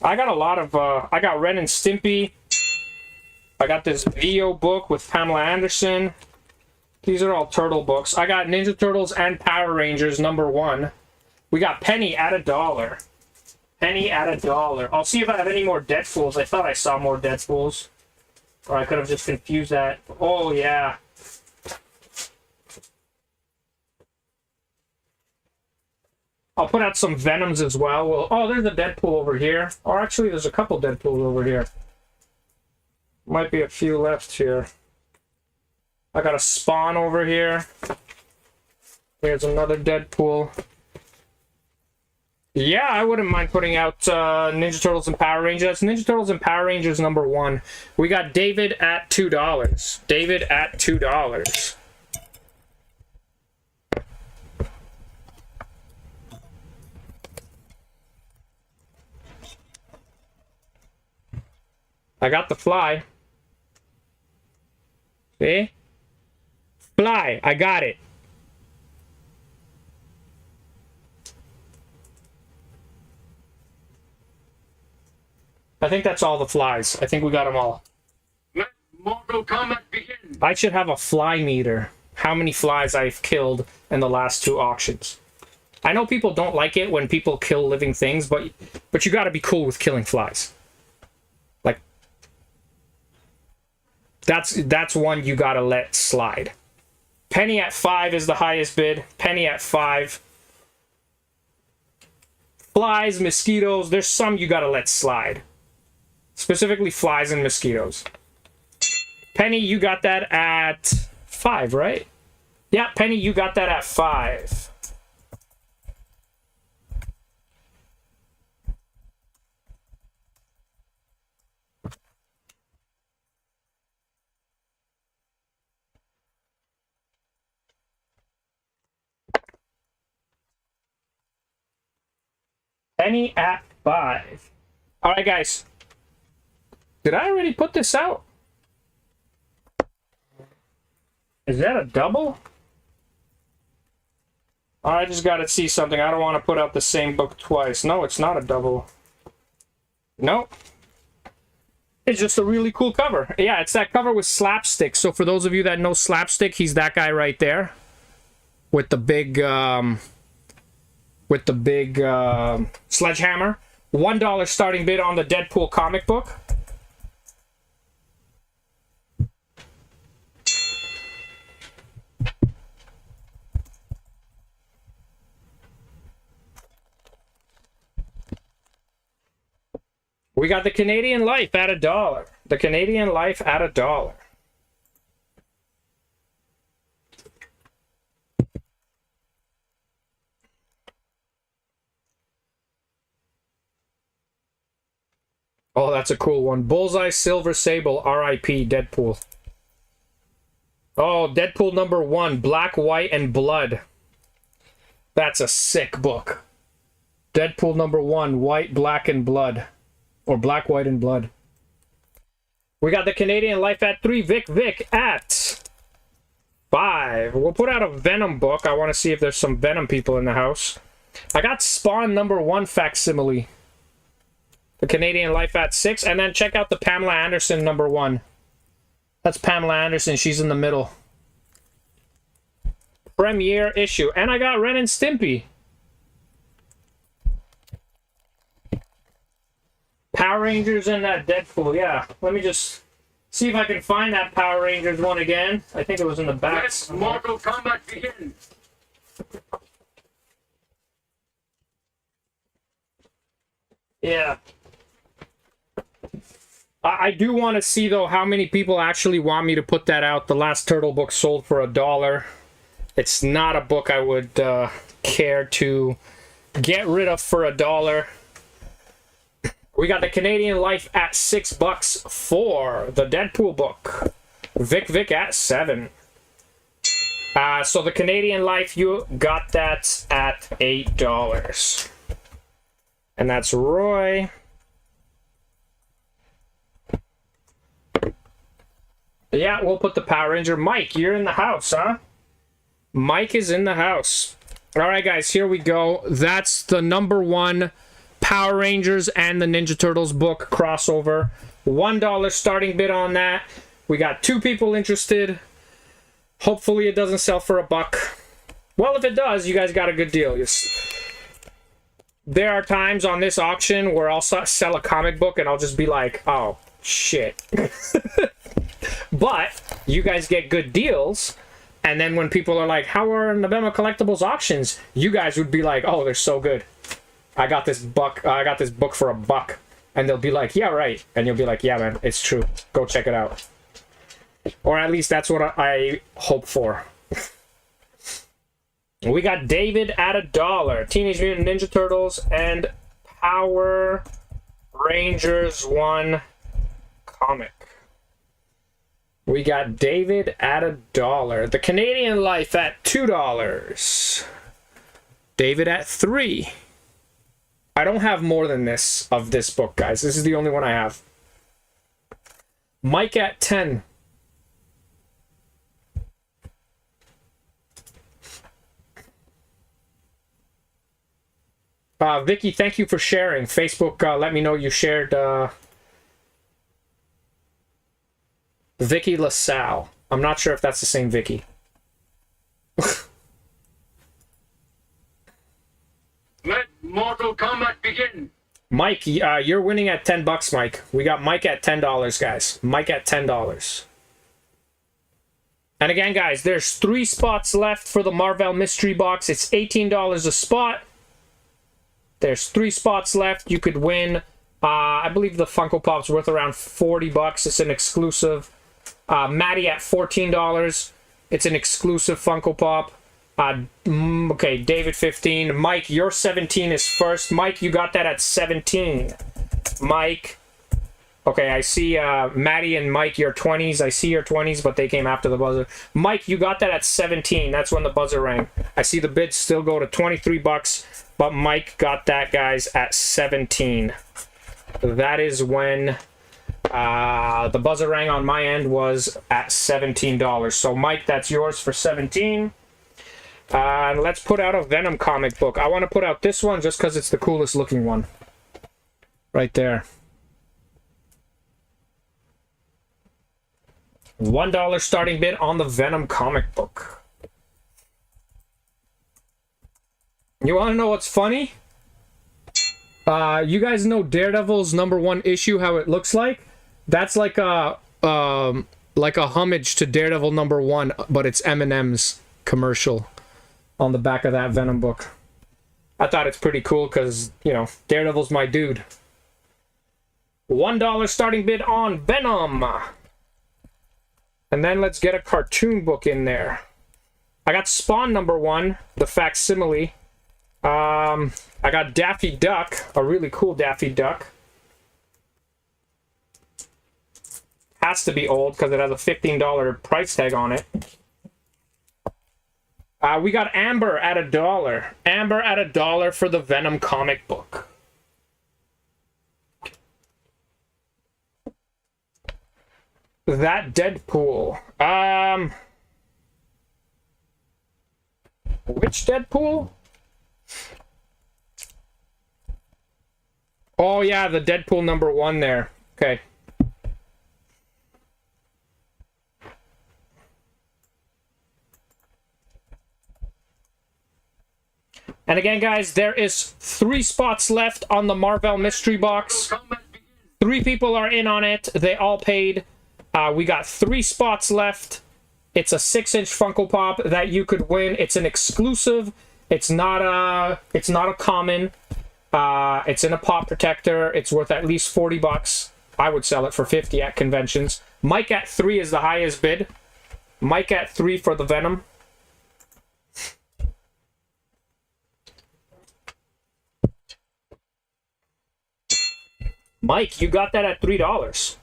I got a lot of, I got Ren and Stimpy. I got this Vio book with Pamela Anderson. These are all turtle books. I got Ninja Turtles and Power Rangers #1. We got Penny at $1. Penny at $1. I'll see if I have any more Deadpools. I thought I saw more Deadpools. Or I could have just confused that. Oh, yeah. I'll put out some Venoms as well. Oh, there's a Deadpool over here. Or actually, there's a couple Deadpools over here. Might be a few left here. I got a Spawn over here. There's another Deadpool. Yeah, I wouldn't mind putting out Ninja Turtles and Power Rangers. That's Ninja Turtles and Power Rangers #1. We got David at $2. David at $2. I got the Fly. See? Fly, I got it. I think that's all the Flies. I think we got them all. Let Mortal Kombat begin. I should have a fly meter. How many flies I've killed in the last 2 auctions. I know people don't like it when people kill living things, but you got to be cool with killing flies. Like, that's one you got to let slide. Penny at $5 is the highest bid. Penny at $5. Flies, mosquitoes, there's some you got to let slide. Specifically flies and mosquitoes. Penny, you got that at $5, right? Yeah, Penny, you got that at $5. Penny at $5. All right, guys. Did I already put this out? Is that a double? I just got to see something. I don't want to put out the same book twice. No, it's not a double. Nope. It's just a really cool cover. Yeah, it's that cover with Slapstick. So for those of you that know Slapstick, he's that guy right there. With the big sledgehammer. $1 starting bid on the Deadpool comic book. We got the Canadian Life at $1. The Canadian Life at $1. Oh, that's a cool one. Bullseye Silver Sable, R.I.P. Deadpool. Oh, Deadpool #1, Black, White, and Blood. That's a sick book. Deadpool #1, White, Black, and Blood. Or Black, White, and Blood. We got the Canadian Life at $3. Vic at $5. We'll put out a Venom book. I want to see if there's some Venom people in the house. I got Spawn #1 facsimile. The Canadian Life at $6. And then check out the Pamela Anderson #1. That's Pamela Anderson. She's in the middle. Premiere issue. And I got Ren and Stimpy. Power Rangers and that Deadpool, yeah. Let me just see if I can find that Power Rangers one again. I think it was in the back. Let Mortal Kombat begin. Yeah. I do want to see, though, how many people actually want me to put that out. The last Turtle book sold for $1. It's not a book I would care to get rid of for $1. We got the Canadian Life at $6 for the Deadpool book. Vic at $7. So the Canadian Life, you got that at $8. And that's Roy. Yeah, we'll put the Power Ranger. Mike, you're in the house, huh? Mike is in the house. All right, guys, here we go. That's the #1 Power Rangers and the Ninja Turtles book crossover. $1 starting bid on that. We got 2 people interested. Hopefully it doesn't sell for $1. Well, if it does, you guys got a good deal. There are times on this auction where I'll sell a comic book and I'll just be like, oh, shit. But you guys get good deals, and then when people are like, how are Nabema Collectibles auctions? You guys would be like, oh, they're so good. I got this book for $1. And they'll be like, yeah, right. And you'll be like, yeah, man, it's true. Go check it out. Or at least that's what I hope for. We got David at $1. Teenage Mutant Ninja Turtles and Power Rangers 1 comic. We got David at $1. The Canadian Life at $2. David at $3. I don't have more than this of this book, guys. This is the only one I have. Mike at $10. Vicky, thank you for sharing. Facebook, let me know you shared Vicky LaSalle. I'm not sure if that's the same Vicky. Let Mortal Kombat begin. Mike, you're winning at $10, Mike. We got Mike at $10, guys. Mike at $10. And again, guys, there's 3 spots left for the Marvel Mystery Box. It's $18 a spot. There's 3 spots left. You could win. I believe the Funko Pop's worth around $40. It's an exclusive. Maddie at $14. It's an exclusive Funko Pop. Okay, David 15. Mike, your 17 is first. Mike, you got that at 17. Mike. Okay, I see Maddie and Mike, your 20s. I see your 20s, but they came after the buzzer. Mike, you got that at 17. That's when the buzzer rang. I see the bids still go to $23, but Mike got that, guys, at 17. That is when the buzzer rang on my end was at $17. So, Mike, that's yours for 17. And let's put out a Venom comic book. I want to put out this one just because it's the coolest looking one. Right there. $1 starting bid on the Venom comic book. You want to know what's funny? You guys know Daredevil's #1 issue, how it looks like? That's like a homage to Daredevil #1, but it's M&M's commercial on the back of that Venom book. I thought it's pretty cool because, you know, Daredevil's my dude. $1 starting bid on Venom. And then let's get a cartoon book in there. I got Spawn #1, the facsimile. I got Daffy Duck, a really cool Daffy Duck. Has to be old because it has a $15 price tag on it. We got Amber at $1. Amber at $1 for the Venom comic book. That Deadpool. Which Deadpool? Oh yeah, the Deadpool #1 there. Okay. And again, guys, there is 3 spots left on the Marvel Mystery Box. 3 people are in on it. They all paid. We got 3 spots left. It's a 6-inch Funko Pop that you could win. It's an exclusive. It's not a common. It's in a pop protector. It's worth at least $40. I would sell it for 50 at conventions. Mike at 3 is the highest bid. Mike at 3 for the Venom. Mike, you got that at $3.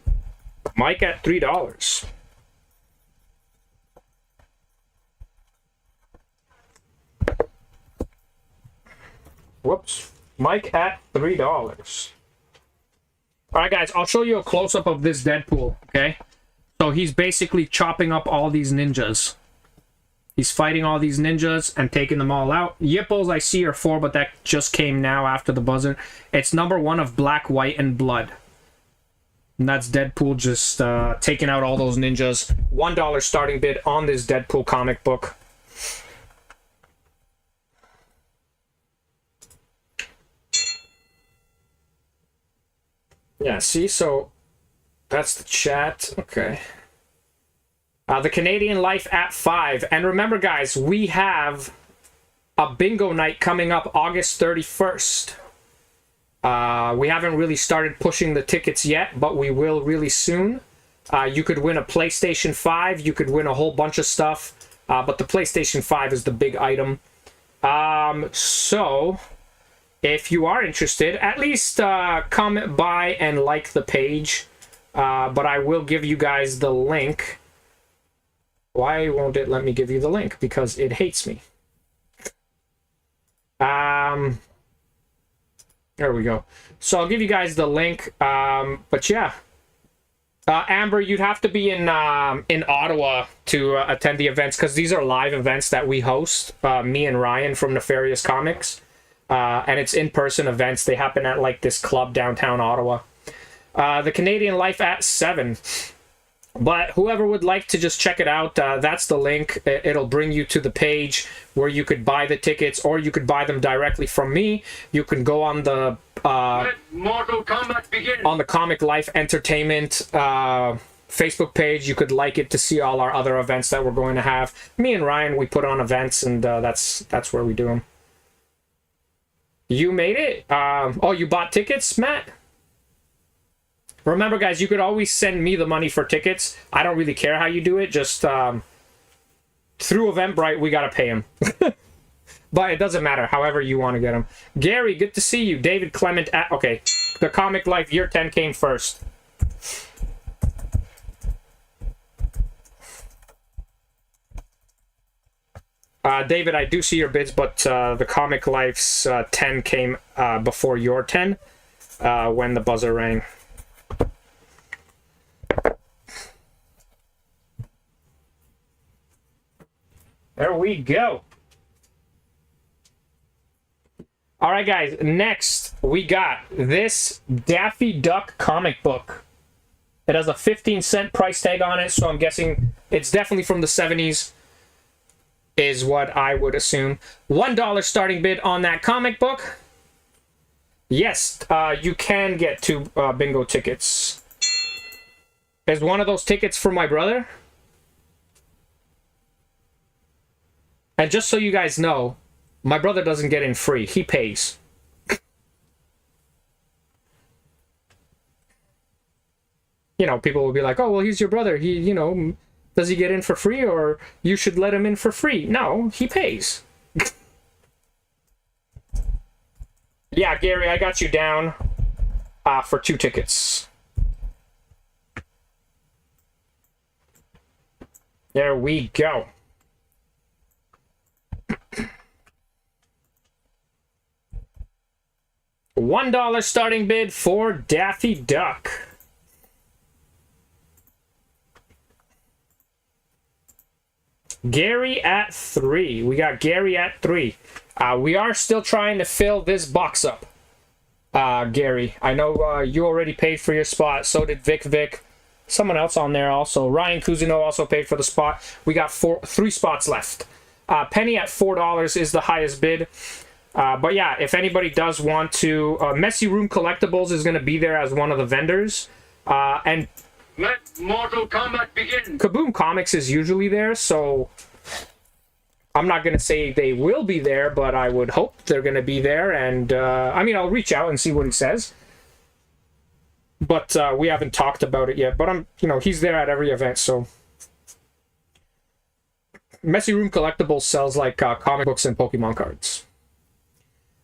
Mike at $3. Whoops. Mike at $3. Alright guys, I'll show you a close-up of this Deadpool, okay? So he's basically chopping up all these ninjas. He's fighting all these ninjas and taking them all out. Yipples I see are 4, but that just came now after the buzzer. It's number 1 of Black, White, and Blood. And that's Deadpool just taking out all those ninjas. $1 starting bid on this Deadpool comic book. Yeah, see, so that's the chat. Okay. The Canadian Life at 5. And remember, guys, we have a bingo night coming up August 31st. We haven't really started pushing the tickets yet, but we will really soon. You could win a PlayStation 5. You could win a whole bunch of stuff. But the PlayStation 5 is the big item. So if you are interested, at least comment by and like the page. But I will give you guys the link. Why won't it let me give you the link? Because it hates me. There we go. So I'll give you guys the link. But yeah. Amber, you'd have to be in Ottawa to attend the events, because these are live events that we host, me and Ryan from Nefarious Comics. And it's in-person events. They happen at like this club downtown Ottawa. The Canadian Life at 7. But whoever would like to just check it out, that's the link. It'll bring you to the page where you could buy the tickets, or you could buy them directly from me. You can go on the Let Mortal Kombat begin. on the Comic Life Entertainment Facebook page. You could like it to see all our other events that we're going to have. Me and Ryan, we put on events, and that's where we do them. You made it? Oh, you bought tickets, Matt? Remember, guys, you could always send me the money for tickets. I don't really care how you do it. Just through Eventbrite, we got to pay him. But it doesn't matter. However you want to get them. Gary, good to see you. David Clement at... Okay, the Comic Life Year 10 came first. David, I do see your bids, but the Comic Life's 10 came before your 10 when the buzzer rang. There we go. All right, guys. Next, we got this Daffy Duck comic book. It has a 15-cent price tag on it, so I'm guessing it's definitely from the 70s, is what I would assume. $1 starting bid on that comic book. Yes, you can get 2 bingo tickets. Is one of those tickets for my brother? And just so you guys know, my brother doesn't get in free. He pays. You know, people will be like, oh, well, he's your brother. He, you know, does he get in for free, or you should let him in for free? No, he pays. Yeah, Gary, I got you down for 2 tickets. There we go. $1 starting bid for Daffy Duck. Gary at 3. We got Gary at 3. We are still trying to fill this box up. Gary, I know you already paid for your spot. So did Vic. Someone else on there also. Ryan Cousineau also paid for the spot. We got 3 spots left. Penny at $4 is the highest bid. But yeah, if anybody does want to, Messy Room Collectibles is going to be there as one of the vendors. And Let Mortal Kombat begin. Kaboom Comics is usually there, so I'm not going to say they will be there, but I would hope they're going to be there. And I mean, I'll reach out and see what he says. but we haven't talked about it yet. But I'm, you know, he's there at every event, so. Messy Room Collectibles sells like comic books and Pokemon cards.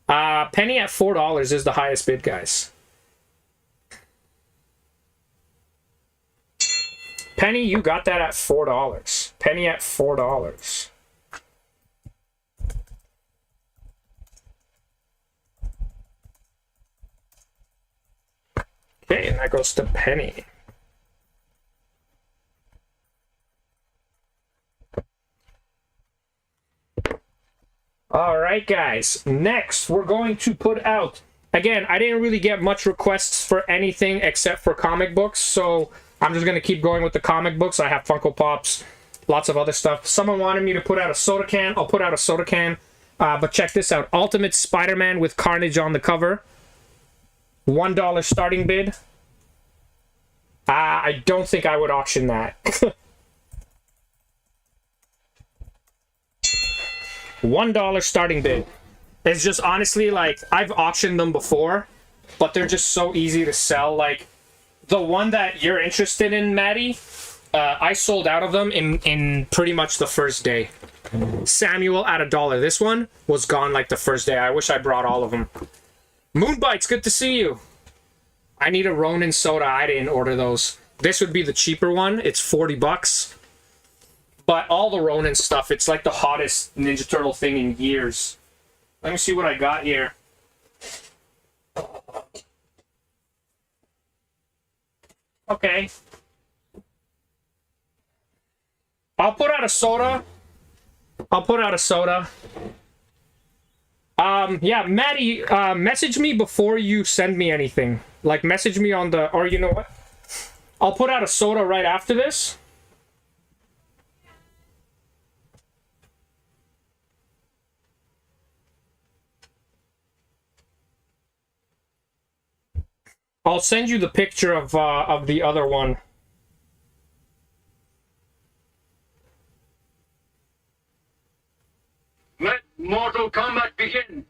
Penny at $4 is the highest bid, guys. Penny, you got that at $4. Penny at $4. Okay, and that goes to Penny. All right, guys. Next, we're going to put out... Again, I didn't really get much requests for anything except for comic books, so I'm just going to keep going with the comic books. I have Funko Pops, lots of other stuff. Someone wanted me to put out a soda can. I'll put out a soda can. But check this out. Ultimate Spider-Man with Carnage on the cover. $1 starting bid. I don't think I would auction that. $1 starting bid. It's just honestly, like, I've auctioned them before, but they're just so easy to sell. Like, the one that you're interested in, Maddie, I sold out of them in pretty much the first day. Samuel at $1. This one was gone like the first day. I wish I brought all of them. Moonbites, good to see you. I need a Ronin soda. I didn't order those. This would be the cheaper one. It's $40. But all the Ronin stuff, it's like the hottest Ninja Turtle thing in years. Let me see what I got here. Okay. I'll put out a soda. Yeah, Maddie, message me before you send me anything. Like, message me on the... Or you know what? I'll put out a soda right after this. I'll send you the picture of the other one. Let Mortal Kombat begin.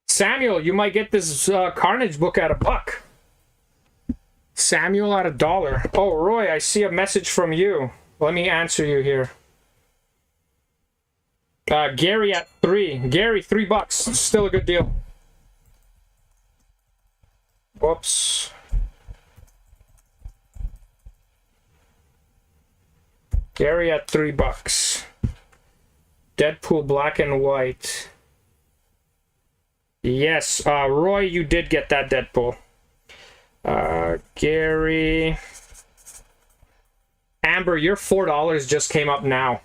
Samuel, you might get this Carnage book at $1. Samuel at $1. Oh, Roy, I see a message from you. Let me answer you here. Gary at $3. Gary, $3. Still a good deal. Whoops. Gary at $3. Deadpool black and white. Yes, Roy, you did get that Deadpool. Gary. Amber, your $4 just came up now.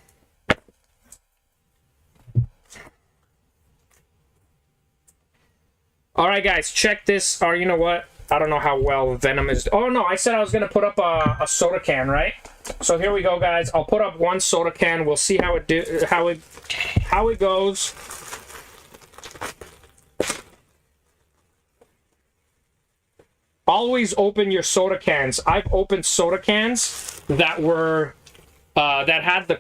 Alright, guys, check this. Or you know what? I don't know how well Venom is. Oh, no, I said I was going to put up a soda can, right? So here we go, guys. I'll put up one soda can. We'll see how it goes. Always open your soda cans. I've opened soda cans that were that had the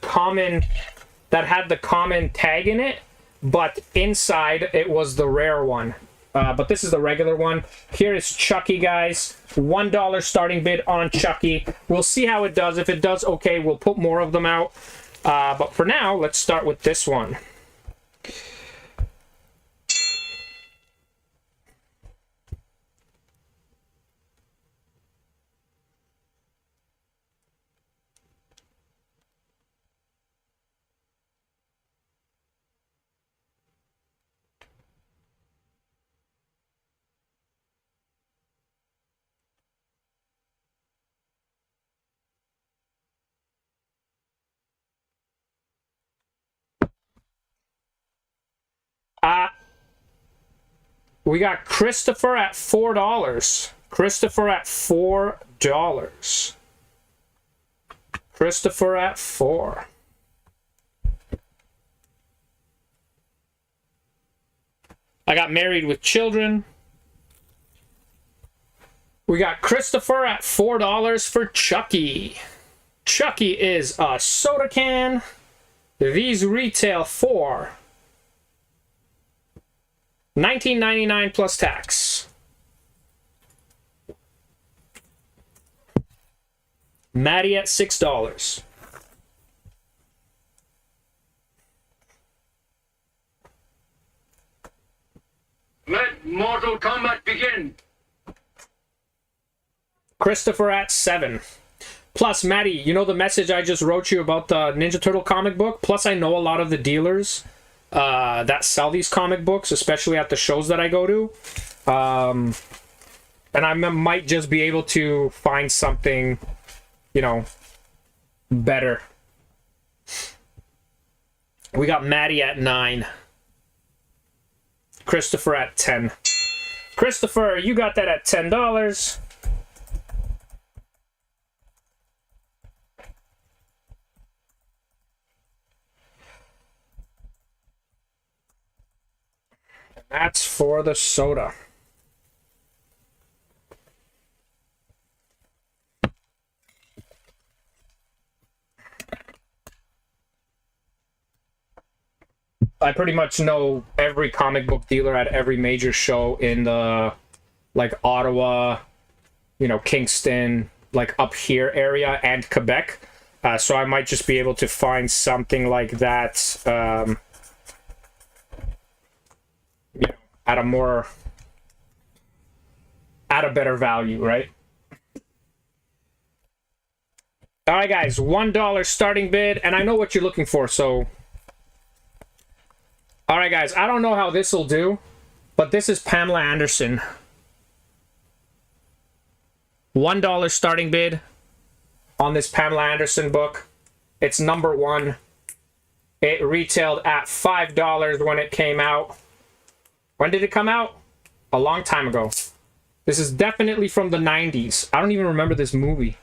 common tag in it, but inside it was the rare one. But this is the regular one. Here is Chucky, guys. $1 starting bid on Chucky. We'll see how it does. If it does okay, we'll put more of them out. But for now, let's start with this one. We got Christopher at $4. Christopher at $4. Christopher at $4. I got Married with Children. We got Christopher at $4 for Chucky. Chucky is a soda can. These retail for $19.99 plus tax. Maddie at $6. Let Mortal Kombat begin. Christopher at $7. Plus, Maddie, you know the message I just wrote you about the Ninja Turtle comic book? Plus, I know a lot of the dealers that sell these comic books, especially at the shows that I go to. And I might just be able to find something, you know, better. We got Maddie at 9. Christopher at 10. Christopher, you got that at $10. That's for the soda. I pretty much know every comic book dealer at every major show in the, like, Ottawa, you know, Kingston, like, up here area, and Quebec. So I might just be able to find something like that, you know, at a better value, right? All right, guys, $1 starting bid, and I know what you're looking for, so... All right, guys, I don't know how this will do, but this is Pamela Anderson. $1 starting bid on this Pamela Anderson book. It's number 1. It retailed at $5 when it came out. When did it come out? A long time ago. This is definitely from the 90s. I don't even remember this movie.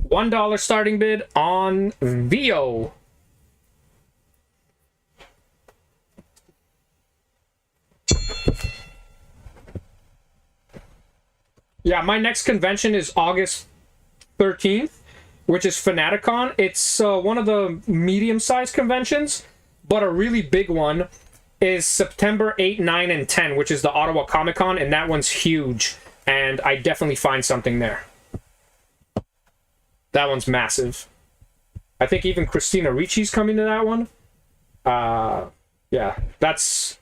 $1 starting bid on VO. Yeah, my next convention is August 13th, which is Fanaticon. It's one of the medium-sized conventions, but a really big one is September 8, 9, and 10, which is the Ottawa Comic-Con, and that one's huge, and I definitely find something there. That one's massive. I think even Christina Ricci's coming to that one. Yeah, that's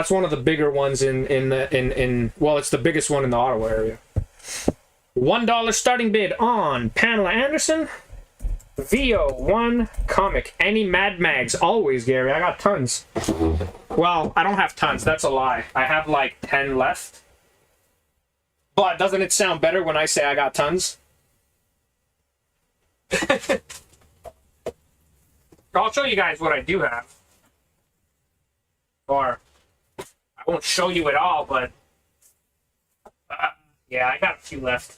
one of the bigger ones in well, it's the biggest one in the Ottawa area. $1 starting bid on Pamela Anderson. VO1 comic. Any Mad Mags? Always, Gary. I got tons. Well, I don't have tons. That's a lie. I have like 10 left. But doesn't it sound better when I say I got tons? I'll show you guys what I do have. Or, I won't show you it all, but... yeah, I got a few left.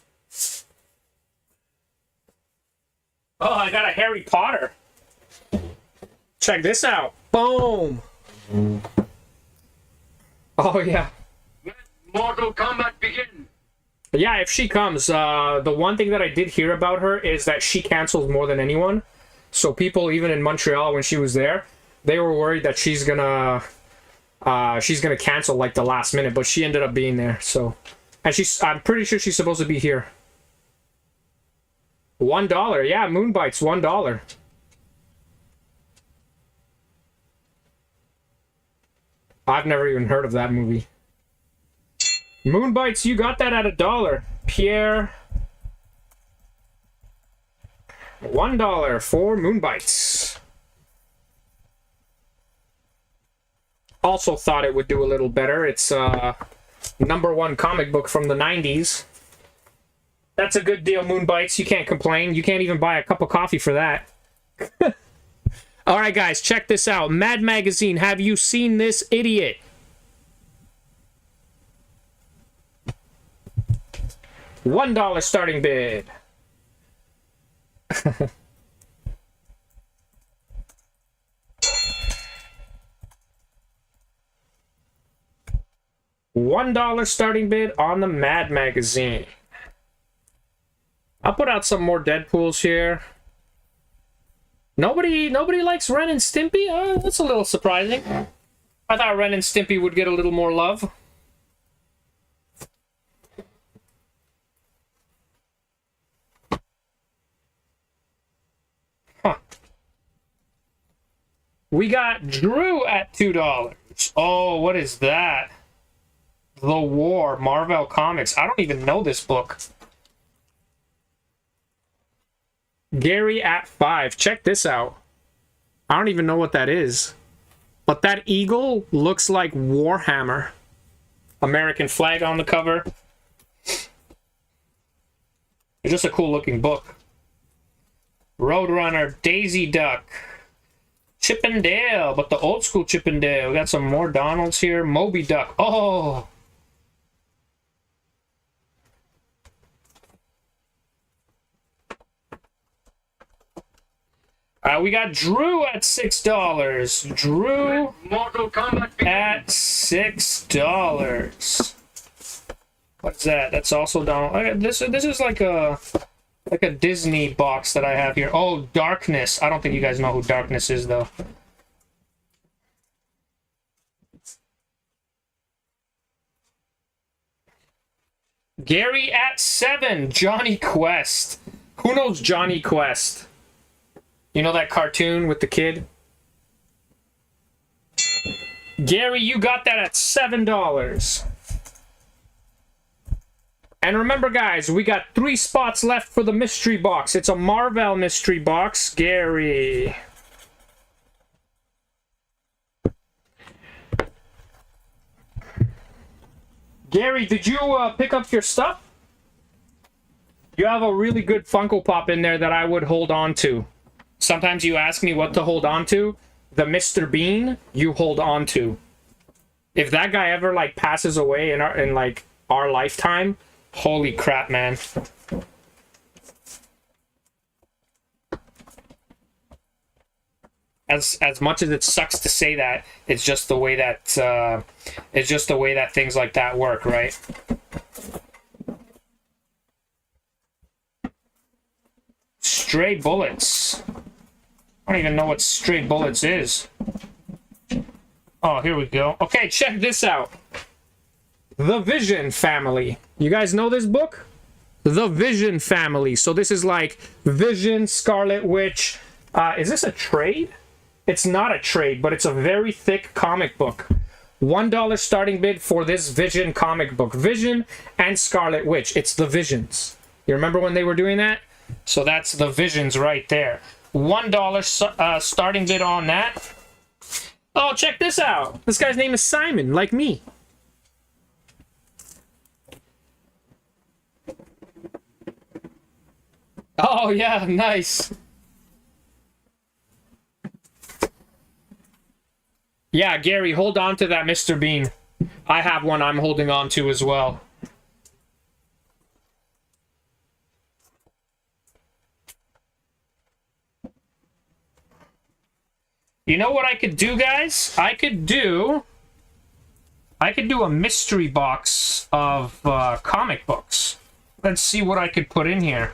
Oh, I got a Harry Potter. Check this out. Boom. Oh, yeah. Let Mortal Kombat begin. Yeah, if she comes, the one thing that I did hear about her is that she cancels more than anyone. So people, even in Montreal when she was there, they were worried that she's gonna cancel like the last minute, but she ended up being there. So, and I'm pretty sure she's supposed to be here. $1, yeah, Moonbite's $1. I've never even heard of that movie. Moonbites, you got that at $1. Pierre, $1 for Moonbites. Also thought it would do a little better. It's #1 comic book from the 90s. That's a good deal, Moonbites. You can't complain. You can't even buy a cup of coffee for that. All right, guys, check this out. Mad Magazine, have you seen this idiot? $1 starting bid. $1 starting bid on the Mad Magazine. I'll put out some more Deadpools here. Nobody likes Ren and Stimpy? That's a little surprising. I thought Ren and Stimpy would get a little more love. Huh. We got Drew at $2. Oh, what is that? The War, Marvel Comics. I don't even know this book. Gary at 5. Check this out. I don't even know what that is. But that eagle looks like Warhammer. American flag on the cover. It's just a cool looking book. Roadrunner, Daisy Duck. Chip and Dale, but the old school Chip and Dale. We got some more Donalds here. Moby Duck. Oh! We got Drew at $6. Drew Mortal Kombat begin. at $6. What's that? That's also Donald. This is like a Disney box that I have here. Oh, Darkness. I don't think you guys know who Darkness is though. Gary at 7. Johnny Quest. Who knows Johnny Quest? You know that cartoon with the kid? Gary, you got that at $7. And remember, guys, we got 3 spots left for the mystery box. It's a Marvel mystery box. Gary. Gary, did you pick up your stuff? You have a really good Funko Pop in there that I would hold on to. Sometimes you ask me what to hold on to. The Mr. Bean, you hold on to. If that guy ever like passes away in our lifetime, holy crap, man. As much as it sucks to say that, it's just the way that things like that work, right? Stray Bullets. I don't even know what Stray Bullets is. Oh, here we go. Okay, check this out. The Vision Family. You guys know this book? The Vision Family. So this is like Vision, Scarlet Witch. Is this a trade? It's not a trade, but it's a very thick comic book. $1 starting bid for this Vision comic book. Vision and Scarlet Witch. It's the Visions. You remember when they were doing that? So that's the Visions right there. $1 starting bid on that. Oh, check this out. This guy's name is Simon, like me. Oh, yeah, nice. Yeah, Gary, hold on to that Mr. Bean. I have one I'm holding on to as well. You know what I could do, guys? I could do a mystery box of comic books. Let's see what I could put in here.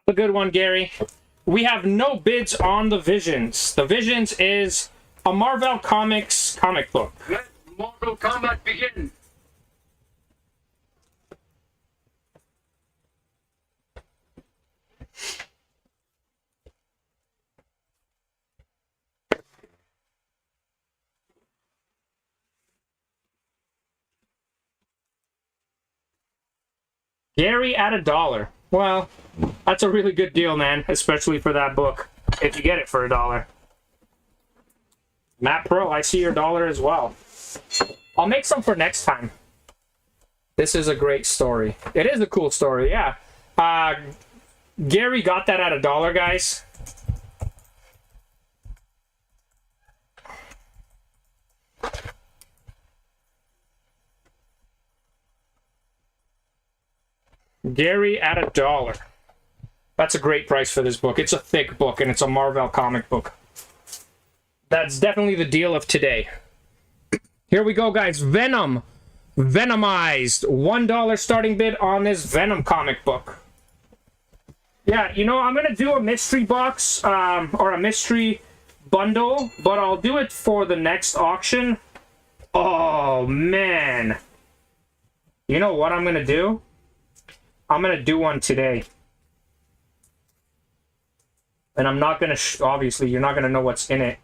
A good one, Gary. We have no bids on the Visions. The Visions is a Marvel Comics comic book. Let Mortal Kombat begin. Gary at $1. Well, that's a really good deal, man, especially for that book, if you get it for $1. Matt Pro, I see your $1 as well. I'll make some for next time. This is a great story. It is a cool story, yeah. Gary got that at $1, guys. Gary at $1. That's a great price for this book. It's a thick book, and it's a Marvel comic book. That's definitely the deal of today. Here we go, guys. Venom. Venomized. $1 starting bid on this Venom comic book. Yeah, you know, I'm going to do a mystery box, or a mystery bundle, but I'll do it for the next auction. Oh, man. You know what I'm going to do? I'm going to do one today. And I'm not going to... obviously, you're not going to know what's in it.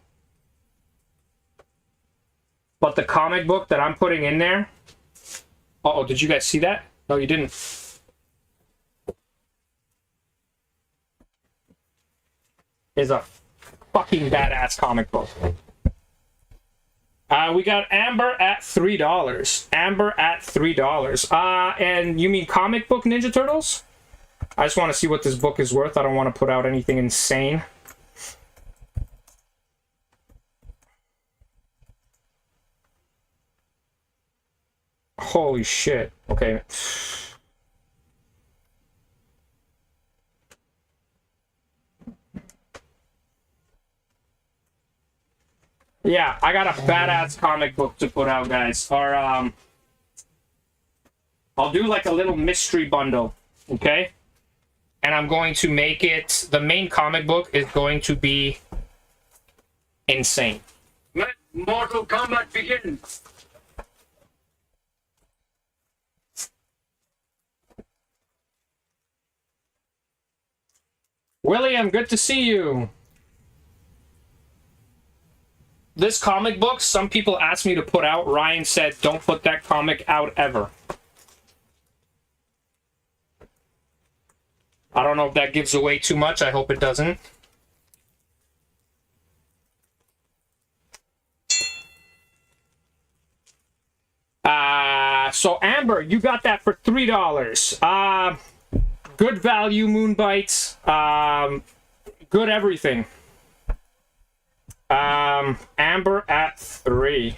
But the comic book that I'm putting in there... Uh-oh, did you guys see that? No, you didn't. Is a fucking badass comic book. We got Amber at $3. Amber at $3. And you mean comic book Ninja Turtles? I just want to see what this book is worth. I don't want to put out anything insane. Holy shit. Okay. Yeah, I got a badass comic book to put out, guys. Or, I'll do like a little mystery bundle, okay? And I'm going to make it... the main comic book is going to be insane. Let Mortal Kombat begin. William, good to see you. This comic book, some people asked me to put out. Ryan said, don't put that comic out ever. I don't know if that gives away too much. I hope it doesn't. So Amber, you got that for $3. Good value, Moonbites. Good everything. Amber at $3.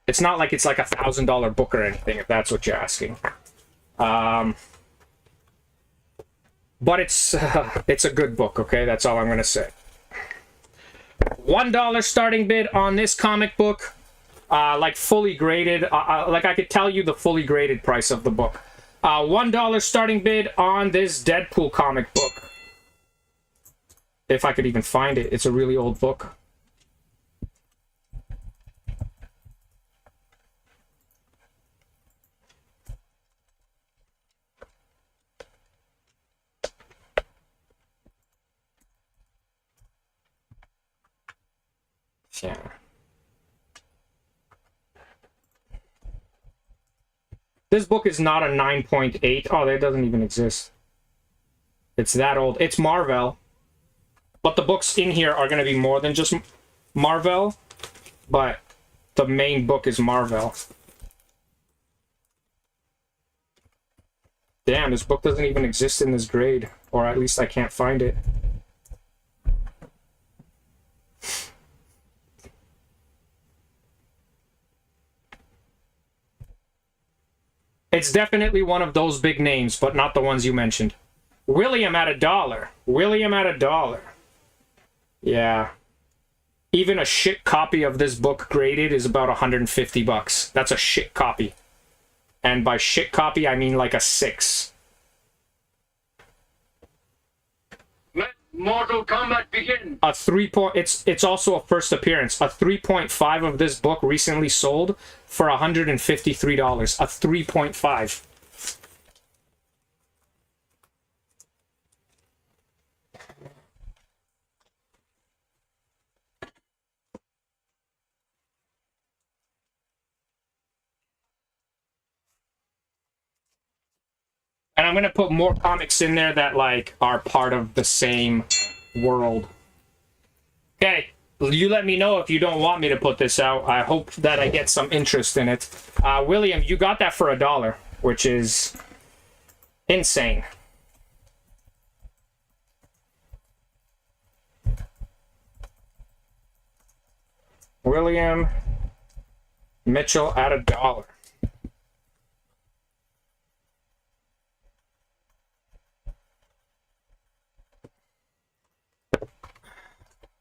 It's not like it's like $1,000 book or anything, if that's what you're asking. But it's a good book, okay? That's all I'm gonna say. $1 starting bid on this comic book, like fully graded. Like I could tell you the fully graded price of the book. $1 starting bid on this Deadpool comic book. If I could even find it. It's a really old book. Yeah. This book is not a 9.8. Oh, that doesn't even exist. It's that old. It's Marvel. But the books in here are going to be more than just Marvel. But the main book is Marvel. Damn, this book doesn't even exist in this grade. Or at least I can't find it. It's definitely one of those big names, but not the ones you mentioned. William at $1. William at $1. Yeah. Even a shit copy of this book graded is about $150. That's a shit copy. And by shit copy, I mean like a 6. Let Mortal Kombat begin. A 3. It's also a first appearance. A 3.5 of this book recently sold for $153. A 3.5. And I'm gonna put more comics in there that like are part of the same world. Okay, you let me know if you don't want me to put this out. I hope that I get some interest in it. William, you got that for $1, which is insane. William Mitchell at $1.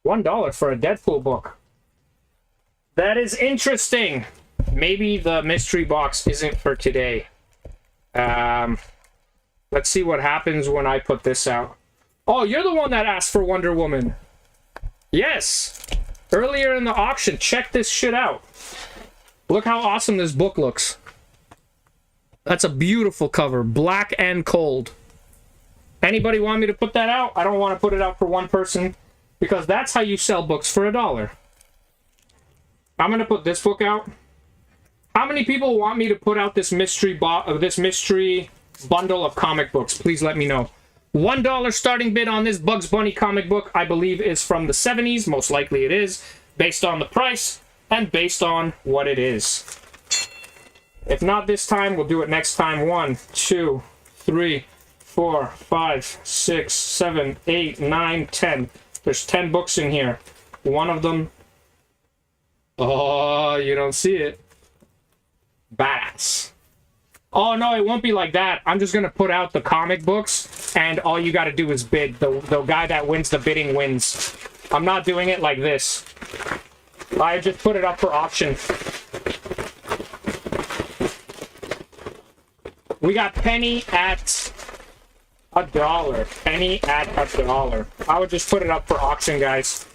$1 for a Deadpool book. That is interesting. Maybe the mystery box isn't for today. Let's see what happens when I put this out. Oh, you're the one that asked for Wonder Woman. Yes. Earlier in the auction. Check this shit out. Look how awesome this book looks. That's a beautiful cover. Black and cold. Anybody want me to put that out? I don't want to put it out for one person, because that's how you sell books for $1. I'm going to put this book out. How many people want me to put out this mystery bundle of comic books? Please let me know. $1 starting bid on this Bugs Bunny comic book, I believe, is from the 70s. Most likely it is, based on the price and based on what it is. If not this time, we'll do it next time. 1, 2, 3, 4, 5, 6, 7, 8, 9, 10. There's 10 books in here. One of them... Oh, you don't see it. Badass. Oh, no, it won't be like that. I'm just going to put out the comic books, and all you got to do is bid. The guy that wins the bidding wins. I'm not doing it like this. I just put it up for auction. We got Penny at $1. Penny at $1. I would just put it up for auction, guys.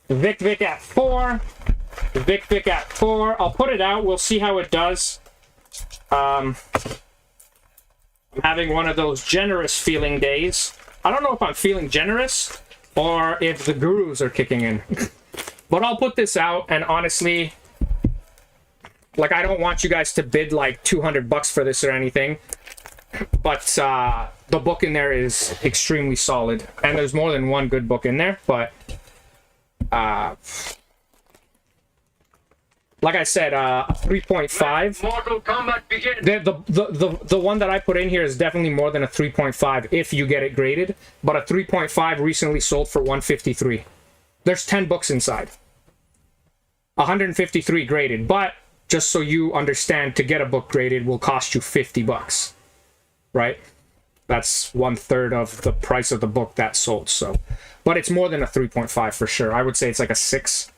Vic at 4. Vic at 4. I'll put it out. We'll see how it does. I'm having one of those generous feeling days. I don't know if I'm feeling generous or if the gurus are kicking in. But I'll put this out, and honestly, like, I don't want you guys to bid like $200 for this or anything. But the book in there is extremely solid. And there's more than one good book in there, but like I said, 3.5. Mortal Kombat begin. The one that I put in here is definitely more than a 3.5 if you get it graded, but a 3.5 recently sold for $153. There's 10 books inside. 153 graded, but just so you understand, to get a book graded will cost you $50, right? That's 1/3 of the price of the book that sold. So, but it's more than a 3.5 for sure. I would say it's like a 6.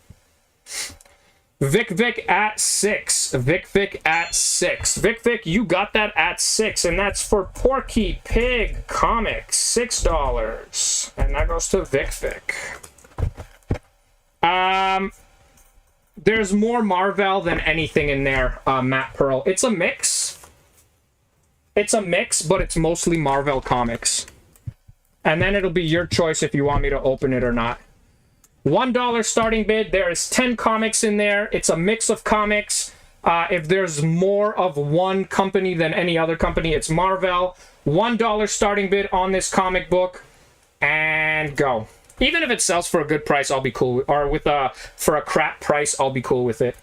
Vic at 6. Vic at 6. Vic, you got that at 6, and that's for Porky Pig Comics, $6, and that goes to Vic. There's more Marvel than anything in there, Matt Pearl. It's a mix. It's a mix, but it's mostly Marvel comics. And then it'll be your choice if you want me to open it or not. $1 starting bid. There is 10 comics in there. It's a mix of comics. If there's more of one company than any other company, it's Marvel. $1 starting bid on this comic book, and go. Even if it sells for a good price, I'll be cool with, or with for a crap price, I'll be cool with it.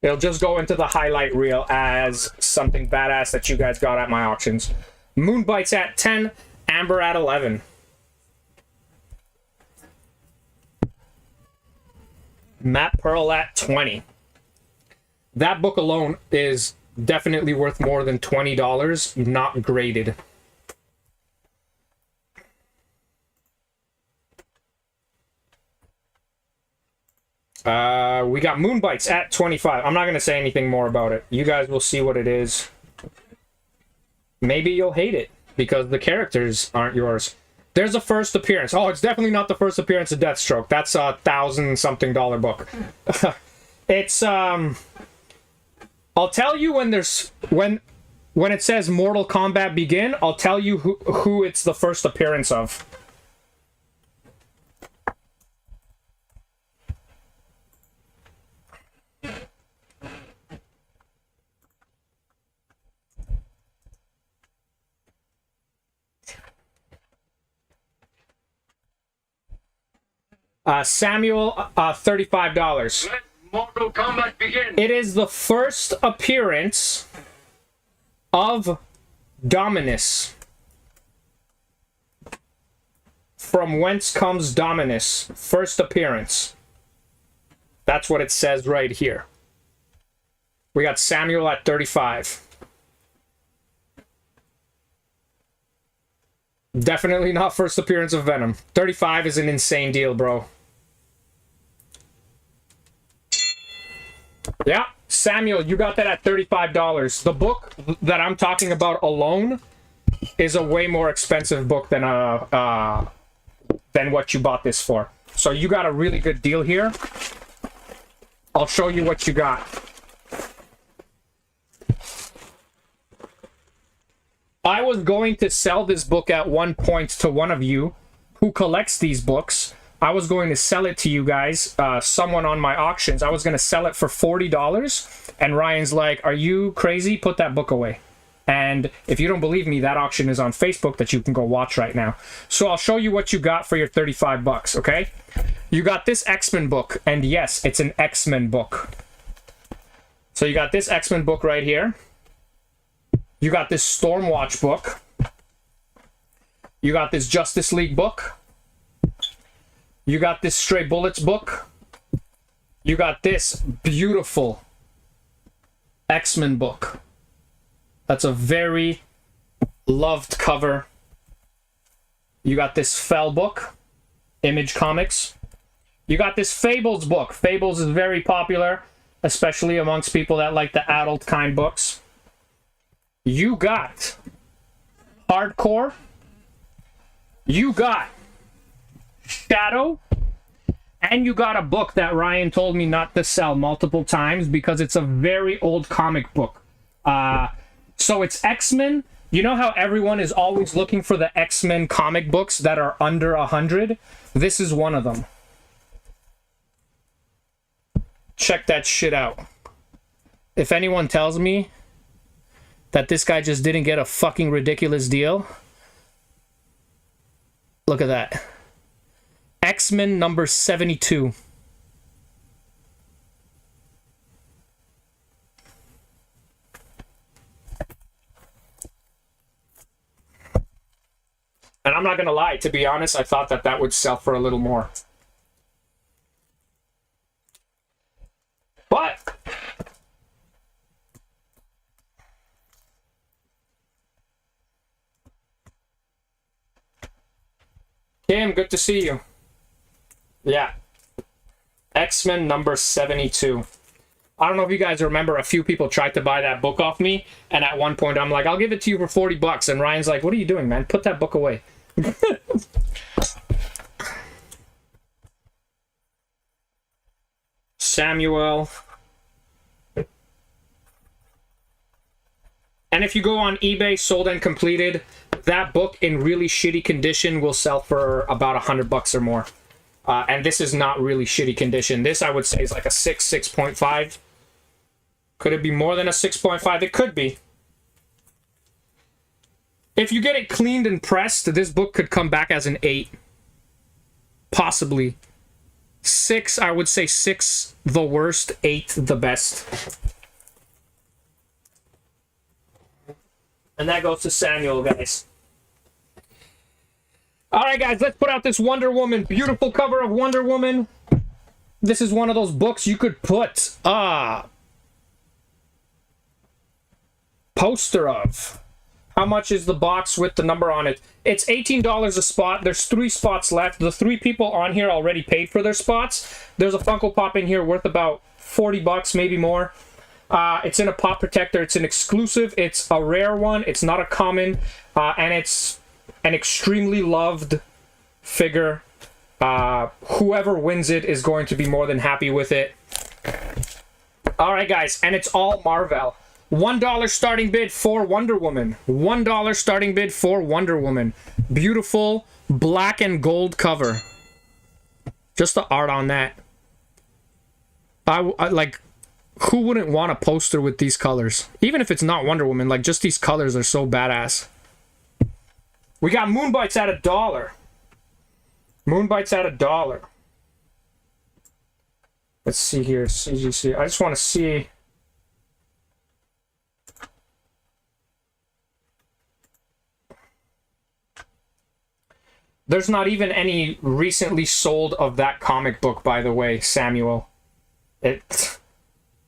It'll just go into the highlight reel as something badass that you guys got at my auctions. Moonbite's at 10, Amber at 11. Matt Pearl at 20. That book alone is definitely worth more than $20, not graded. We got Moonbites at 25. I'm not going to say anything more about it. You guys will see what it is. Maybe you'll hate it because the characters aren't yours. There's a first appearance. Oh, it's definitely not the first appearance of Deathstroke. That's a $1,000-something book. It's I'll tell you when there's when it says Mortal Kombat Begin, I'll tell you who it's the first appearance of. Samuel, $35. Let Mortal Kombat begin. It is the first appearance of Dominus. From Whence Comes Dominus, first appearance. That's what it says right here. We got Samuel at 35. Definitely not first appearance of Venom. 35 is an insane deal, bro. Yeah, Samuel, you got that at $35. The book that I'm talking about alone is a way more expensive book than what you bought this for. So you got a really good deal here. I'll show you what you got. I was going to sell this book at one point to one of you who collects these books. I was going to sell it to you guys, someone on my auctions. I was going to sell it for $40, and Ryan's like, are you crazy? Put that book away. And if you don't believe me, that auction is on Facebook that you can go watch right now. So I'll show you what you got for your 35 bucks, okay? You got this X-Men book, and yes, it's an X-Men book. So you got this X-Men book right here. You got this Stormwatch book. You got this Justice League book. You got this Stray Bullets book. You got this beautiful X-Men book. That's a very loved cover. You got this Fell book, Image Comics. You got this Fables book. Fables is very popular, especially amongst people that like the adult kind books. You got Hardcore. You got Shadow. And you got a book that Ryan told me not to sell multiple times because it's a very old comic book. So it's X-Men. You know how everyone is always looking for the X-Men comic books that are under 100? This is one of them. Check that shit out. If anyone tells me that this guy just didn't get a fucking ridiculous deal, look at that. X-Men number 72. And I'm not gonna lie, to be honest, I thought that that would sell for a little more. But Kim, good to see you. Yeah. X-Men number 72. I don't know if you guys remember, a few people tried to buy that book off me, and at one point I'm like, I'll give it to you for 40 bucks, and Ryan's like, what are you doing, man? Put that book away. Samuel. And if you go on eBay, sold and completed, that book in really shitty condition will sell for about 100 bucks or more. And this is not really shitty condition. This, I would say, is like a 6.5. Could it be more than a 6.5? It could be. If you get it cleaned and pressed, this book could come back as an 8. Possibly. 6, I would say 6 the worst, 8 the best. And that goes to Samuel, guys. Alright, guys, let's put out this Wonder Woman. Beautiful cover of Wonder Woman. This is one of those books you could put poster of. How much is the box with the number on it? It's $18 a spot. There's 3 spots left. The 3 people on here already paid for their spots. There's a Funko Pop in here worth about 40 bucks, maybe more. It's in a pop protector. It's an exclusive. It's a rare one. It's not a common. And it's an extremely loved figure. Whoever wins it is going to be more than happy with it. Alright, guys. And it's all Marvel. $1 starting bid for Wonder Woman. $1 starting bid for Wonder Woman. Beautiful black and gold cover. Just the art on that. I like... Who wouldn't want a poster with these colors? Even if it's not Wonder Woman, like, just these colors are so badass. We got Moonbites at $1. Moonbites at $1. Let's see here. CGC. I just want to see. There's not even any recently sold of that comic book, by the way, Samuel.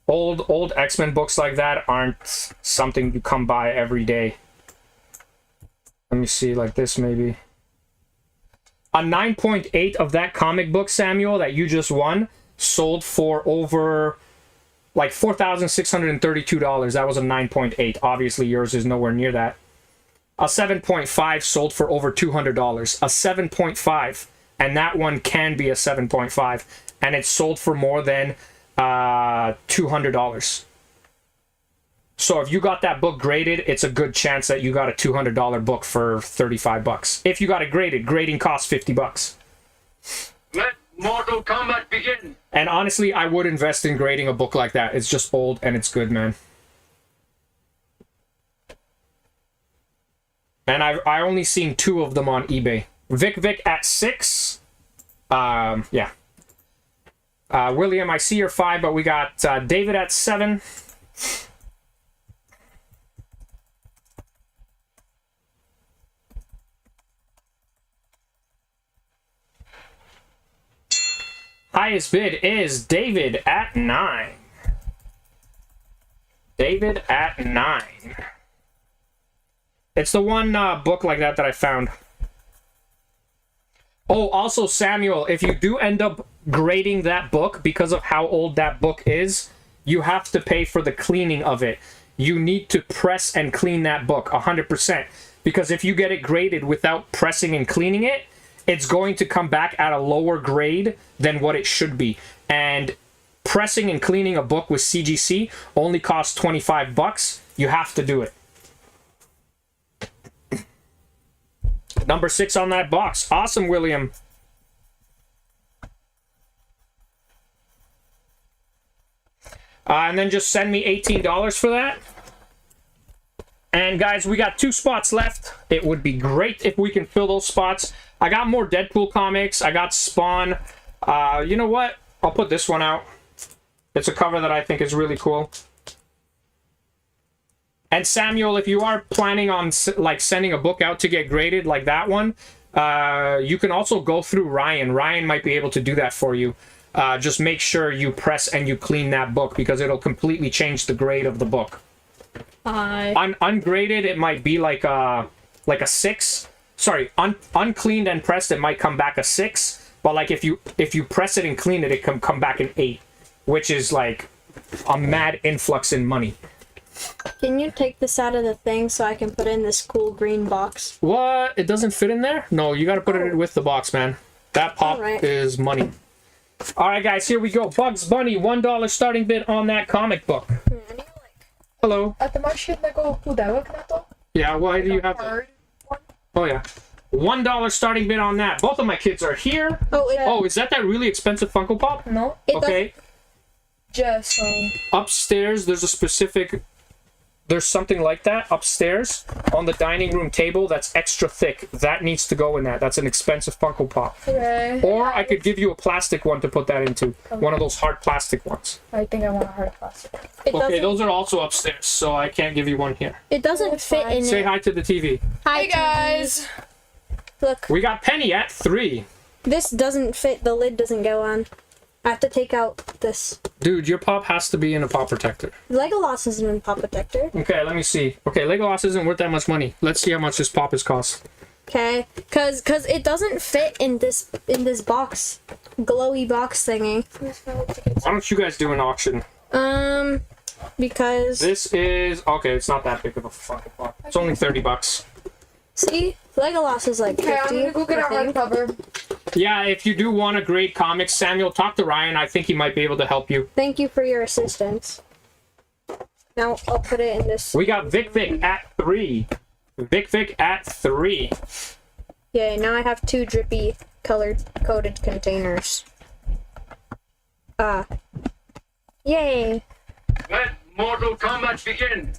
Old X-Men books like that aren't something you come by every day. Let me see, like this maybe. A 9.8 of that comic book, Samuel, that you just won, sold for over like $4,632. That was a 9.8. Obviously, yours is nowhere near that. A 7.5 sold for over $200. A 7.5, and that one can be a 7.5, and it sold for more than $200. So if you got that book graded, it's a good chance that you got a $200 book for $35. If you got it graded, grading costs $50. Let Mortal Kombat begin. And honestly, I would invest in grading a book like that. It's just old and it's good, man. And I only seen 2 of them on eBay. Vic at 6. Yeah. William, I see you're 5, but we got David at 7. Highest bid is David at 9. David at 9. It's the one book like that I found. Oh, also, Samuel, if you do end up grading that book because of how old that book is, you have to pay for the cleaning of it. You need to press and clean that book 100%. Because if you get it graded without pressing and cleaning it, it's going to come back at a lower grade than what it should be. And pressing and cleaning a book with CGC only costs $25. You have to do it. Number 6 on that box. Awesome, William. And then just send me $18 for that. And guys, we got 2 spots left. It would be great if we can fill those spots. I got more Deadpool comics. I got Spawn. You know what? I'll put this one out. It's a cover that I think is really cool. And Samuel, if you are planning on like sending a book out to get graded like that one, you can also go through Ryan. Ryan might be able to do that for you. Just make sure you press and you clean that book because it'll completely change the grade of the book. Ungraded, it might be like a 6. Sorry, uncleaned and pressed, it might come back a 6. But like if you press it and clean it, it can come back an 8, which is like a mad influx in money. Can you take this out of the thing so I can put it in this cool green box? What? It doesn't fit in there? No, you gotta put it with the box, man. That pop is money. Alright, guys, here we go. Bugs Bunny, $1 starting bid on that comic book. Hello. A ty masz jednego pudełek na to? Yeah, why do you have that? Oh, yeah. $1 starting bid on that. Both of my kids are here. Oh, is that really expensive Funko Pop? No. Okay. Just Upstairs, there's something like that upstairs on the dining room table that's extra thick. That needs to go in that. That's an expensive Funko Pop. okay. Or I could give you a plastic one to put that into. One of those hard plastic ones. I think I want a hard plastic. Okay, those are also upstairs, so I can't give you one here. It doesn't fit in Say it. hi to the TV. Hi, Hey guys. Look, We got Penny at 3. this doesn't fit. The lid doesn't go on. I have to take out this. Dude, your pop has to be in a pop protector. Legolas isn't in pop protector. Okay, let me see. Okay, Legolas isn't worth that much money. Let's see how much this pop is cost. Okay, cause it doesn't fit in this box, glowy box thingy. Why don't you guys do an auction? Because This is okay. It's not that big of a fucking pop. It's only $30. see, Legolas is like 50. Okay, I'm gonna go get a I think. hardcover. Yeah, if you do want to grade comics, Samuel, talk to Ryan. I think he might be able to help you. Thank you for your assistance. Now I'll put it in this. We got Vic at 3. Vic at 3. Yeah, now I have 2 drippy coded containers. Yay! Let Mortal Kombat begin.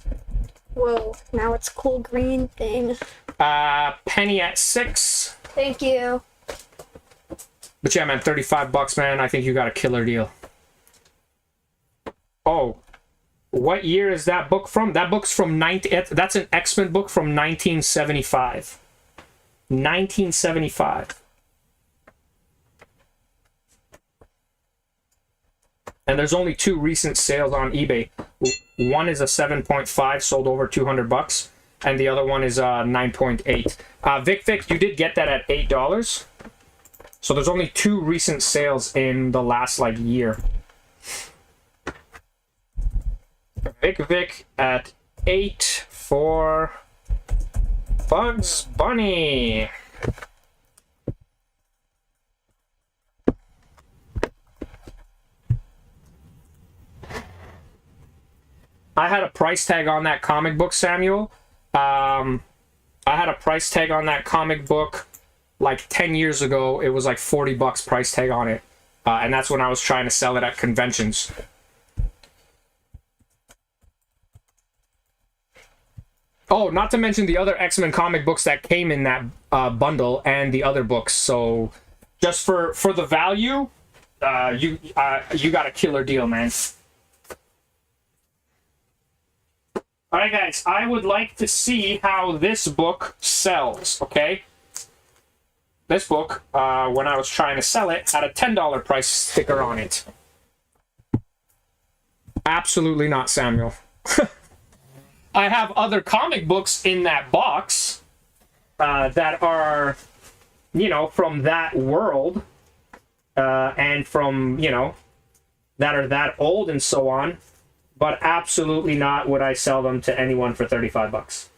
Whoa, now it's cool green thing. Penny at 6. Thank you. But yeah, man, $35, man. I think you got a killer deal. Oh, what year is that book from? That book's from that's an X-Men book from 1975. 1975. And there's only 2 recent sales on eBay. One is a 7.5, sold over 200 bucks, and the other one is 9.8. Vic, you did get that at $8. So there's only 2 recent sales in the last like year. Vic at 8 for Bugs Bunny. I had a price tag on that comic book, Samuel. I had a price tag on that comic book like 10 years ago. It was like 40 bucks price tag on it. And that's when I was trying to sell it at conventions. Oh, not to mention the other X-Men comic books that came in that bundle and the other books. So just for the value, you got a killer deal, man. All right, guys, I would like to see how this book sells, okay? This book, when I was trying to sell it, had a $10 price sticker on it. Absolutely not, Samuel. I have other comic books in that box that are, you know, from that world and from, you know, that are that old and so on. But absolutely not would I sell them to anyone for 35 bucks.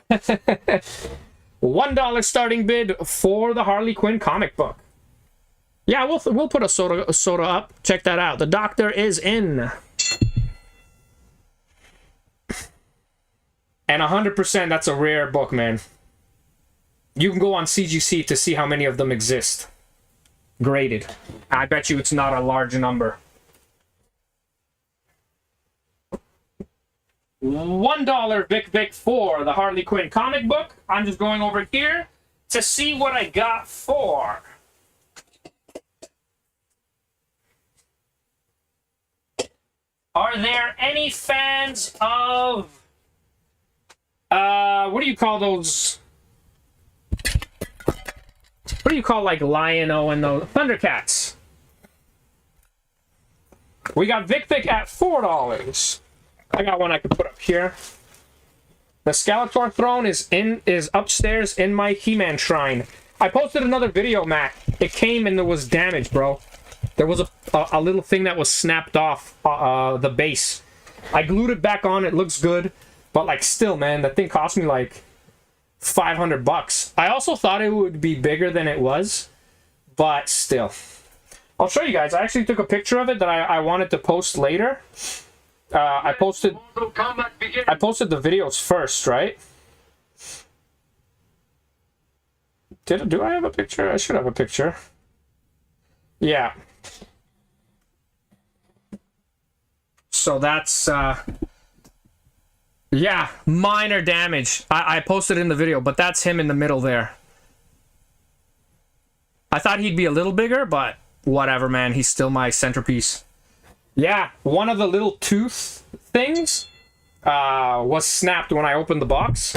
$1 starting bid for the Harley Quinn comic book. Yeah, we'll put a soda up. Check that out. The Doctor is in. And 100%, that's a rare book, man. You can go on CGC to see how many of them exist. Graded. I bet you it's not a large number. $1 Vic for the Harley Quinn comic book. I'm just going over here to see what I got for. Are there any fans of what do you call those? What do you call like Lion-O and the Thundercats? We got Vic at $4. I got one I could put up here. The Skeletor throne is upstairs in my He-Man shrine. I posted another video, Matt. It came and it was damaged, bro. There was a little thing that was snapped off the base. I glued it back on. It looks good, but like still, man, that thing cost me like 500 bucks. I also thought it would be bigger than it was, but still. I'll show you guys. I actually took a picture of it that I wanted to post later. I posted the videos first, right? Do I have a picture? I should have a picture. Yeah. So that's yeah, minor damage. I posted in the video, but that's him in the middle there. I thought he'd be a little bigger, but whatever, man. He's still my centerpiece. Yeah, one of the little tooth things was snapped when I opened the box.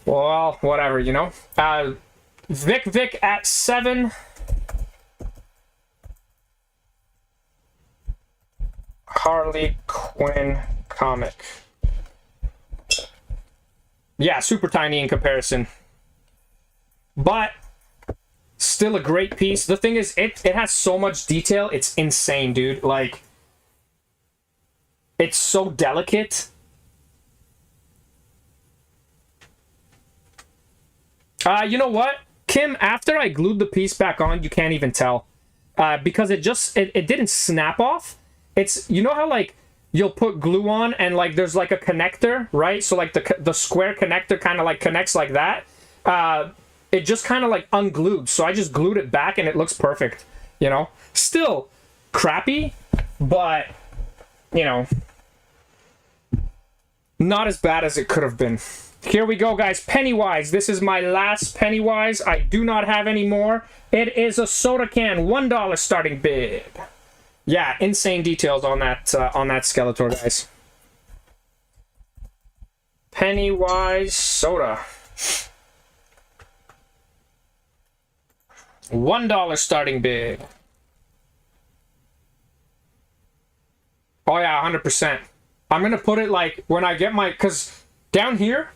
Well, whatever, you know. Vic at 7. Harley Quinn comic. Yeah, super tiny in comparison. But still a great piece. The thing is, it has so much detail. It's insane, dude. Like, it's so delicate. You know what, Kim? After I glued the piece back on, you can't even tell. Because it didn't snap off. It's, you know how like you'll put glue on and like there's like a connector, right? So like the square connector kind of like connects like that. It just kind of like unglued. So I just glued it back and it looks perfect, you know? Still crappy, but, you know, not as bad as it could have been. Here we go, guys. Pennywise. This is my last Pennywise. I do not have any more. It is a soda can. $1 starting bid. Yeah, insane details on that Skeletor, guys. Pennywise soda. $1 starting bid. Oh yeah, 100%. I'm gonna put it like when I get my, cause down here,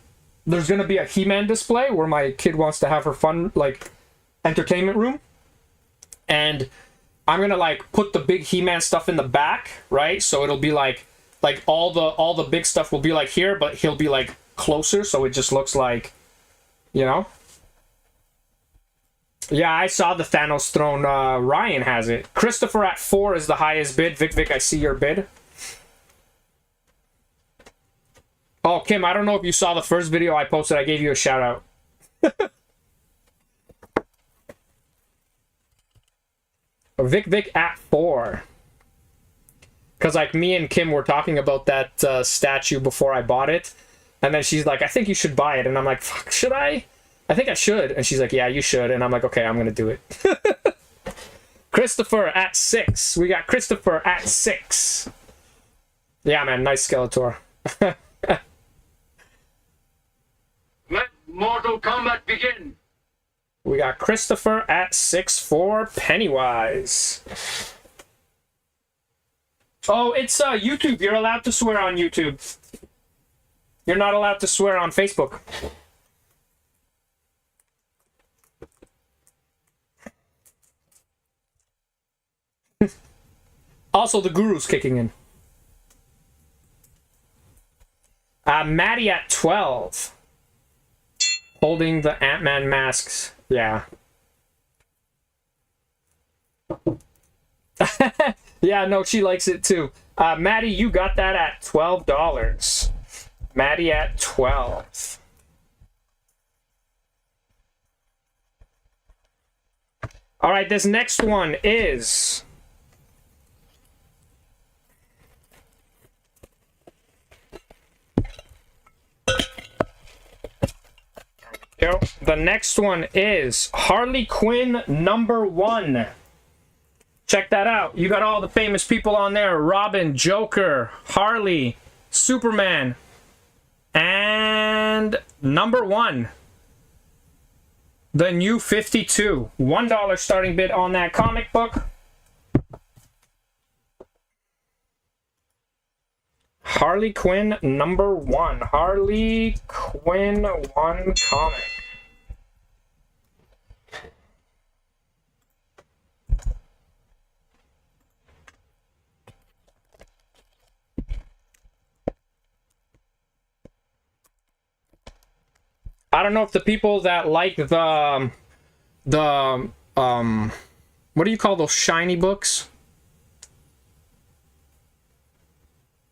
there's gonna be a He-Man display where my kid wants to have her fun, like, entertainment room. And I'm gonna like put the big He-Man stuff in the back, right? So it'll be like all the big stuff will be like here, but he'll be like closer, so it just looks like, you know. Yeah, I saw the Thanos throne. Ryan has it. Christopher at 4 is the highest bid. Vic, I see your bid. Oh, Kim, I don't know if you saw the first video I posted. I gave you a shout out. Vic at 4. Because, like, me and Kim were talking about that statue before I bought it. And then she's like, I think you should buy it. And I'm like, fuck, should I? I think I should. And she's like, yeah, you should. And I'm like, okay, I'm going to do it. Christopher at 6. We got Christopher at 6. Yeah, man, nice Skeletor. Let Mortal Kombat begin. We got Christopher at 6 for Pennywise. Oh, it's YouTube. You're allowed to swear on YouTube. You're not allowed to swear on Facebook. Also, the Guru's kicking in. Maddie at 12. Holding the Ant-Man masks. Yeah. Yeah, no, she likes it too. Maddie, you got that at $12. Maddie at 12. All right, this next one is... The next one is Harley Quinn #1. Check that out. You got all the famous people on there. Robin, Joker, Harley, Superman, and #1. The New 52. $1 starting bid on that comic book. Harley Quinn #1. Harley Quinn 1 comic. I don't know if the people that like the what do you call those shiny books?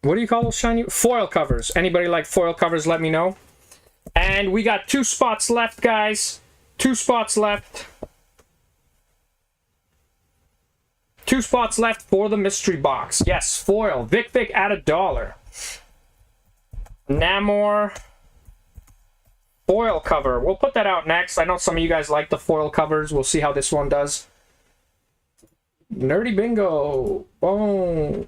What do you call those shiny foil covers? Anybody like foil covers, let me know. And we got 2 spots left, guys. 2 spots left. 2 spots left for the mystery box. Yes, foil. Vic at $1. Namor foil cover. We'll put that out next. I know some of you guys like the foil covers. We'll see how this one does. Nerdy bingo. Boom.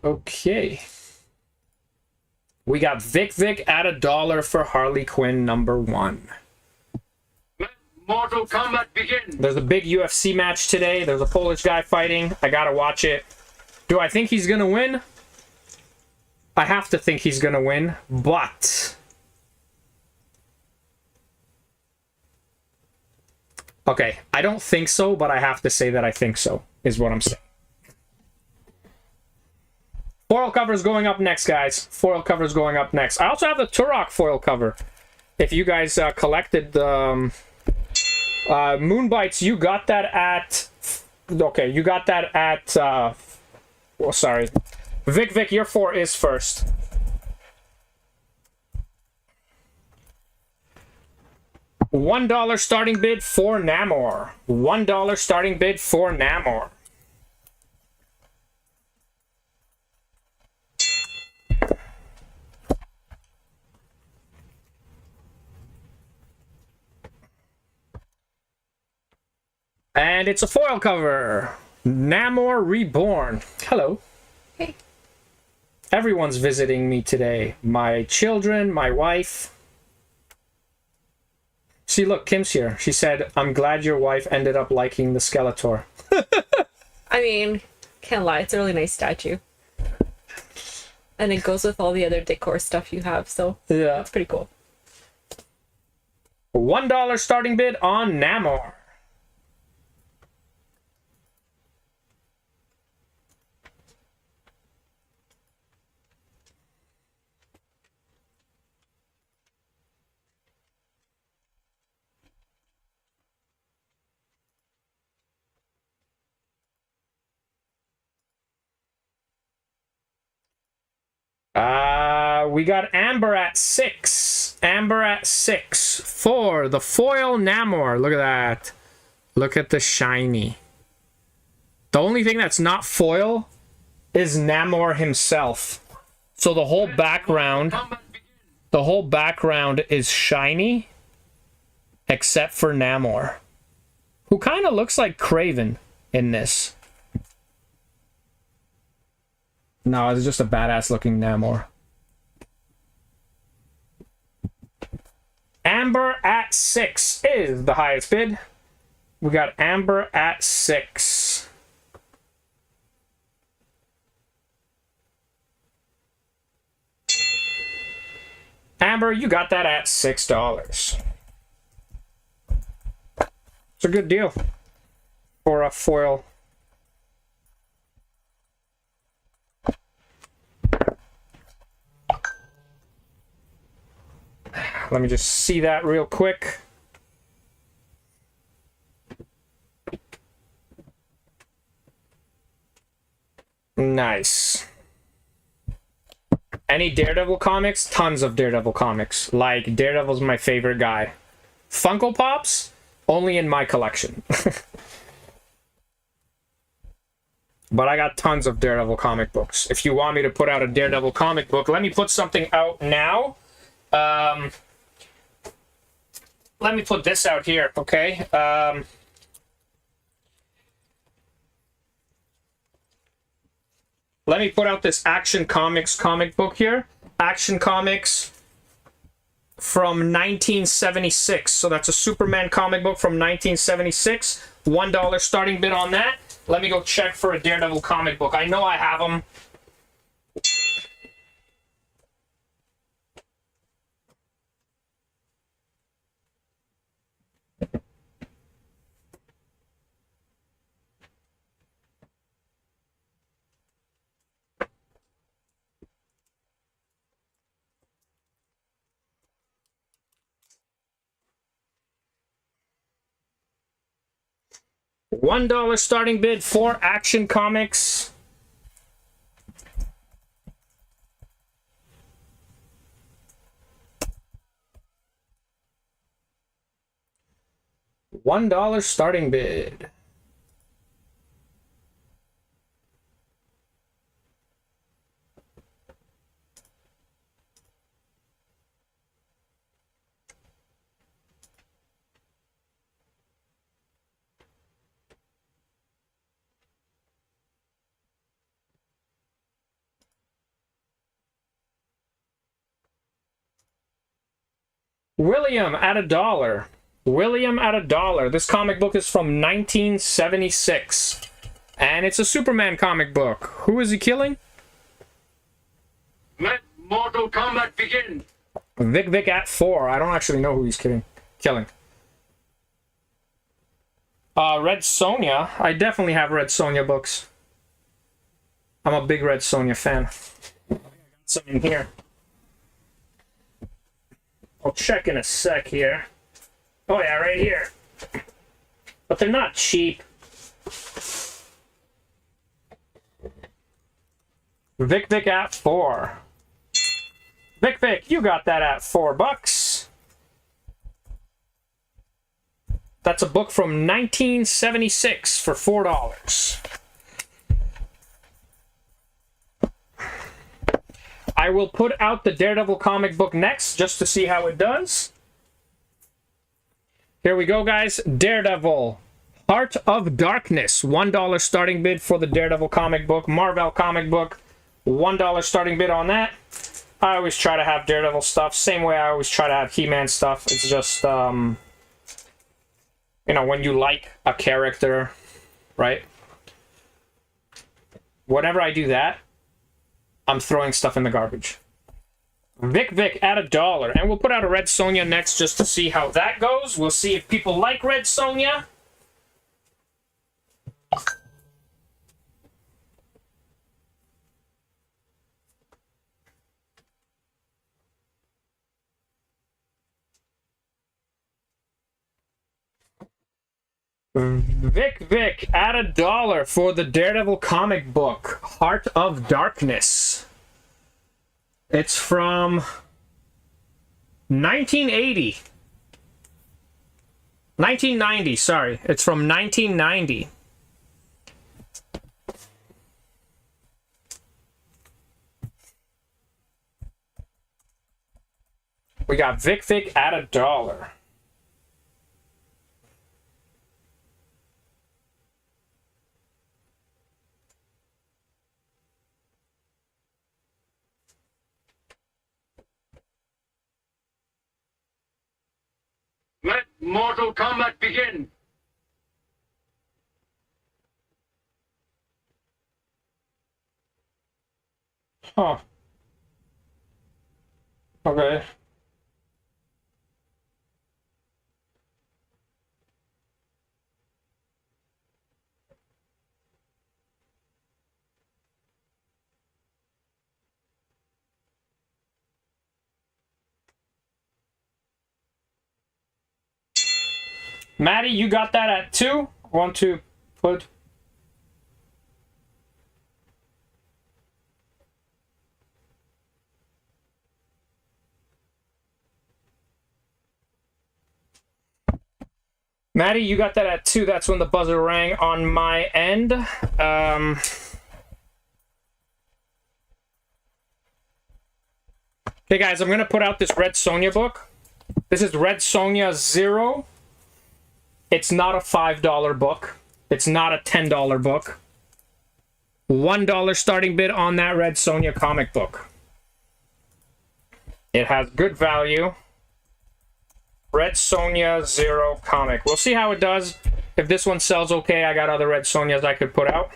Okay. We got Vic at $1 for Harley Quinn #1. Let Mortal Kombat begin. There's a big UFC match today. There's a Polish guy fighting. I gotta watch it. Do I think he's gonna win? I have to think he's gonna win, but... Okay, I don't think so, but I have to say that I think so, is what I'm saying. Foil cover's going up next, guys. Foil cover's going up next. I also have the Turok foil cover. If you guys collected the Moonbites, you got that at... Okay, you got that at... oh, sorry. Vic, your 4 is first. $1 starting bid for Namor. $1 starting bid for Namor. And it's a foil cover. Namor Reborn. Hello. Hey. Everyone's visiting me today. My children, my wife. See, look, Kim's here. She said, I'm glad your wife ended up liking the Skeletor. I mean, can't lie, it's a really nice statue. And it goes with all the other decor stuff you have, so Yeah. it's pretty cool. $1 starting bid on Namor. We got Amber at 6. Amber at 6 for the foil Namor. Look at that. Look at the shiny. The only thing that's not foil is Namor himself. So the whole background, is shiny except for Namor, who kind of looks like Kraven in this. No, it's just a badass looking Namor. Amber at 6 is the highest bid. We got Amber at 6. Amber, you got that at $6. It's a good deal for a foil. Let me just see that real quick. Nice. Any Daredevil comics? Tons of Daredevil comics. Like, Daredevil's my favorite guy. Funko Pops? Only in my collection. But I got tons of Daredevil comic books. If you want me to put out a Daredevil comic book, let me put something out now. Let me put this out here, okay? Let me put out this Action Comics comic book here. Action Comics from 1976. So that's a Superman comic book from 1976. $1 starting bid on that. Let me go check for a Daredevil comic book. I know I have them. $1 starting bid for Action Comics. $1 starting bid. William at $1. William at $1. This comic book is from 1976. And it's a Superman comic book. Who is he killing? Let Mortal Kombat begin. Vic at 4. I don't actually know who he's killing. Red Sonja. I definitely have Red Sonja books. I'm a big Red Sonja fan. I got some in here. I'll check in a sec here. Oh yeah, right here. But they're not cheap. Vic at 4. Vic, you got that at $4. That's a book from 1976 for $4. I will put out the Daredevil comic book next, just to see how it does. Here we go, guys. Daredevil. Heart of Darkness, $1 starting bid for the Daredevil comic book. Marvel comic book, $1 starting bid on that. I always try to have Daredevil stuff. Same way I always try to have He-Man stuff. It's just, you know, when you like a character, right? Whenever I do that, I'm throwing stuff in the garbage. Vic at $1. And we'll put out a Red Sonja next just to see how that goes. We'll see if people like Red Sonja. Vic at $1 for the Daredevil comic book, Heart of Darkness. It's from 1980. 1990, sorry. It's from 1990. We got Vic at $1. Let Mortal Kombat begin. Huh. Okay. Maddie, you got that at 2? Want to put... Maddie, you got that at 2. That's when the buzzer rang on my end. Okay, guys, I'm going to put out this Red Sonja book. This is Red Sonja 0. It's not a $5 book. It's not a $10 book. $1 starting bid on that Red Sonja comic book. It has good value. Red Sonja 0 comic. We'll see how it does. If this one sells okay, I got other Red Sonjas I could put out.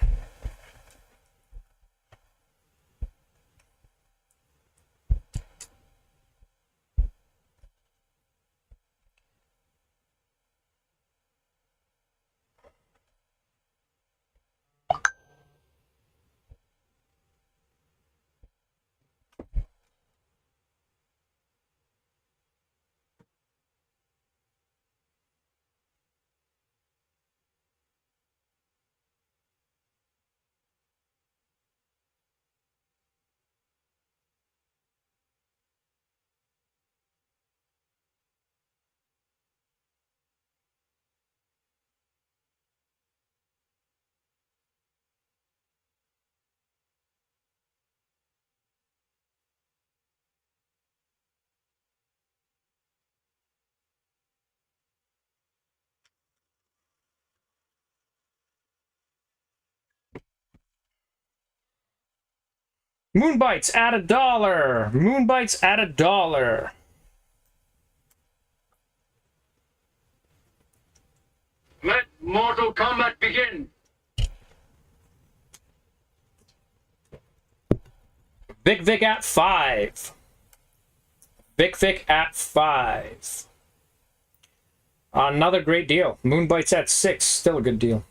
Moonbites at $1. Moonbites at $1. Let Mortal Kombat begin. Vic at 5. Vic at 5. Another great deal. Moonbites at 6. Still a good deal.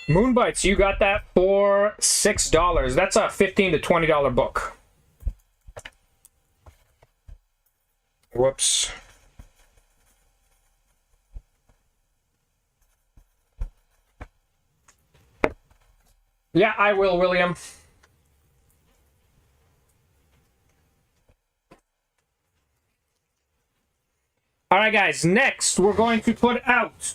Moonbites, you got that for $6. That's a $15 to $20 book. Whoops. Yeah, I will, William. All right, guys, next we're going to put out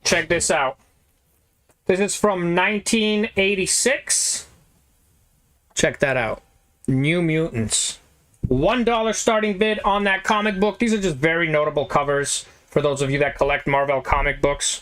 Check this out. This is from 1986. Check that out. New Mutants. $1 starting bid on that comic book. These are just very notable covers for those of you that collect Marvel comic books.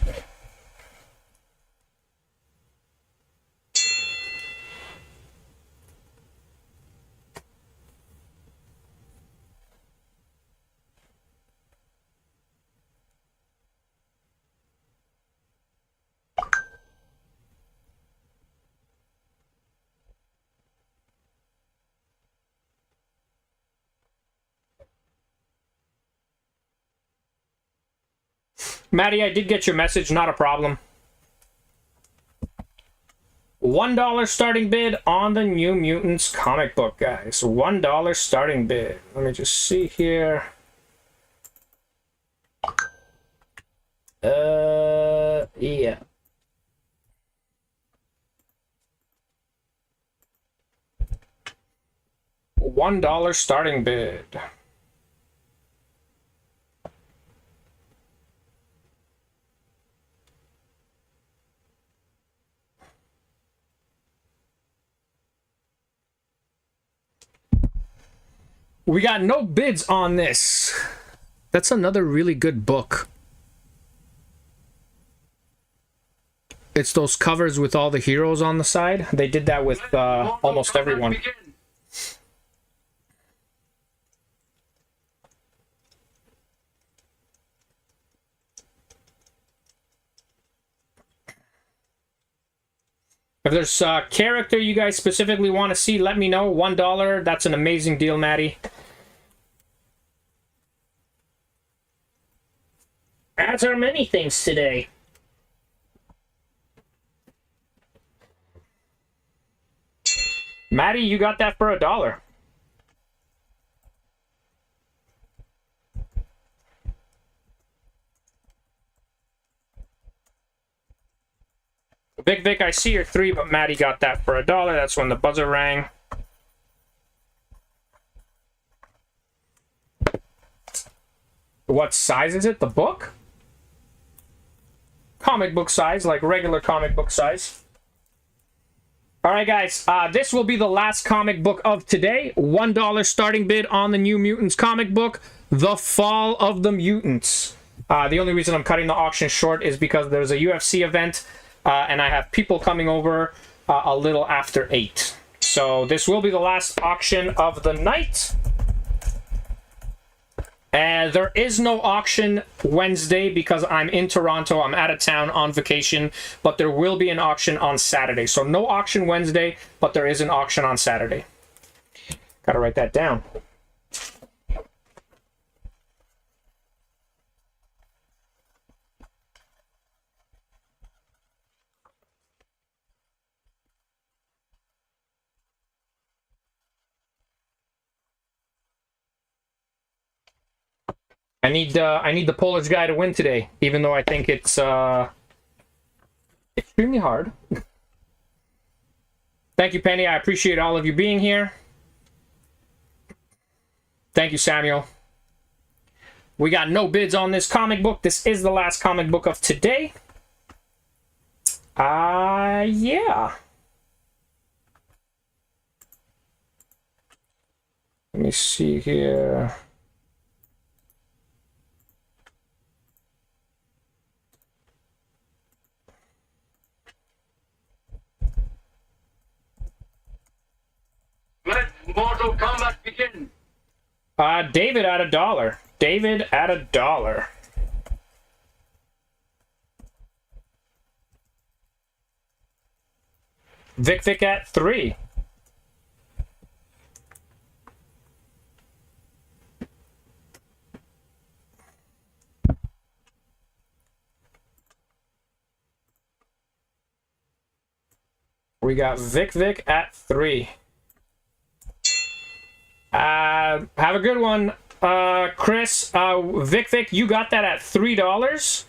Maddie, I did get your message, not a problem. $1 starting bid on the New Mutants comic book, guys. $1 starting bid. Let me just see here. Yeah. $1 starting bid. We got no bids on this. That's another really good book. It's those covers with all the heroes on the side. They did that with almost everyone. Begin. If there's a character you guys specifically want to see, let me know. $1. That's an amazing deal, Maddie. As are many things today. Maddie, you got that for $1. Big Vic, I see your 3, but Maddie got that for $1. That's when the buzzer rang. What size is it? The book? Comic book size, like regular comic book size. Alright guys, this will be the last comic book of today. $1 starting bid on the New Mutants comic book, The Fall of the Mutants. The only reason I'm cutting the auction short is because there's a UFC event, and I have people coming over a little after 8. So this will be the last auction of the night. And there is no auction Wednesday because I'm in Toronto. I'm out of town on vacation, but there will be an auction on Saturday. So no auction Wednesday, but there is an auction on Saturday. Gotta write that down. I need the Polish guy to win today, even though I think it's extremely hard. Thank you, Penny. I appreciate all of you being here. Thank you, Samuel. We got no bids on this comic book. This is the last comic book of today. Yeah. Let me see here. Let Mortal Kombat begin. David at $1. David at $1. Vic at 3. We got Vic at 3. Have a good one, Chris. Vic, you got that at $3.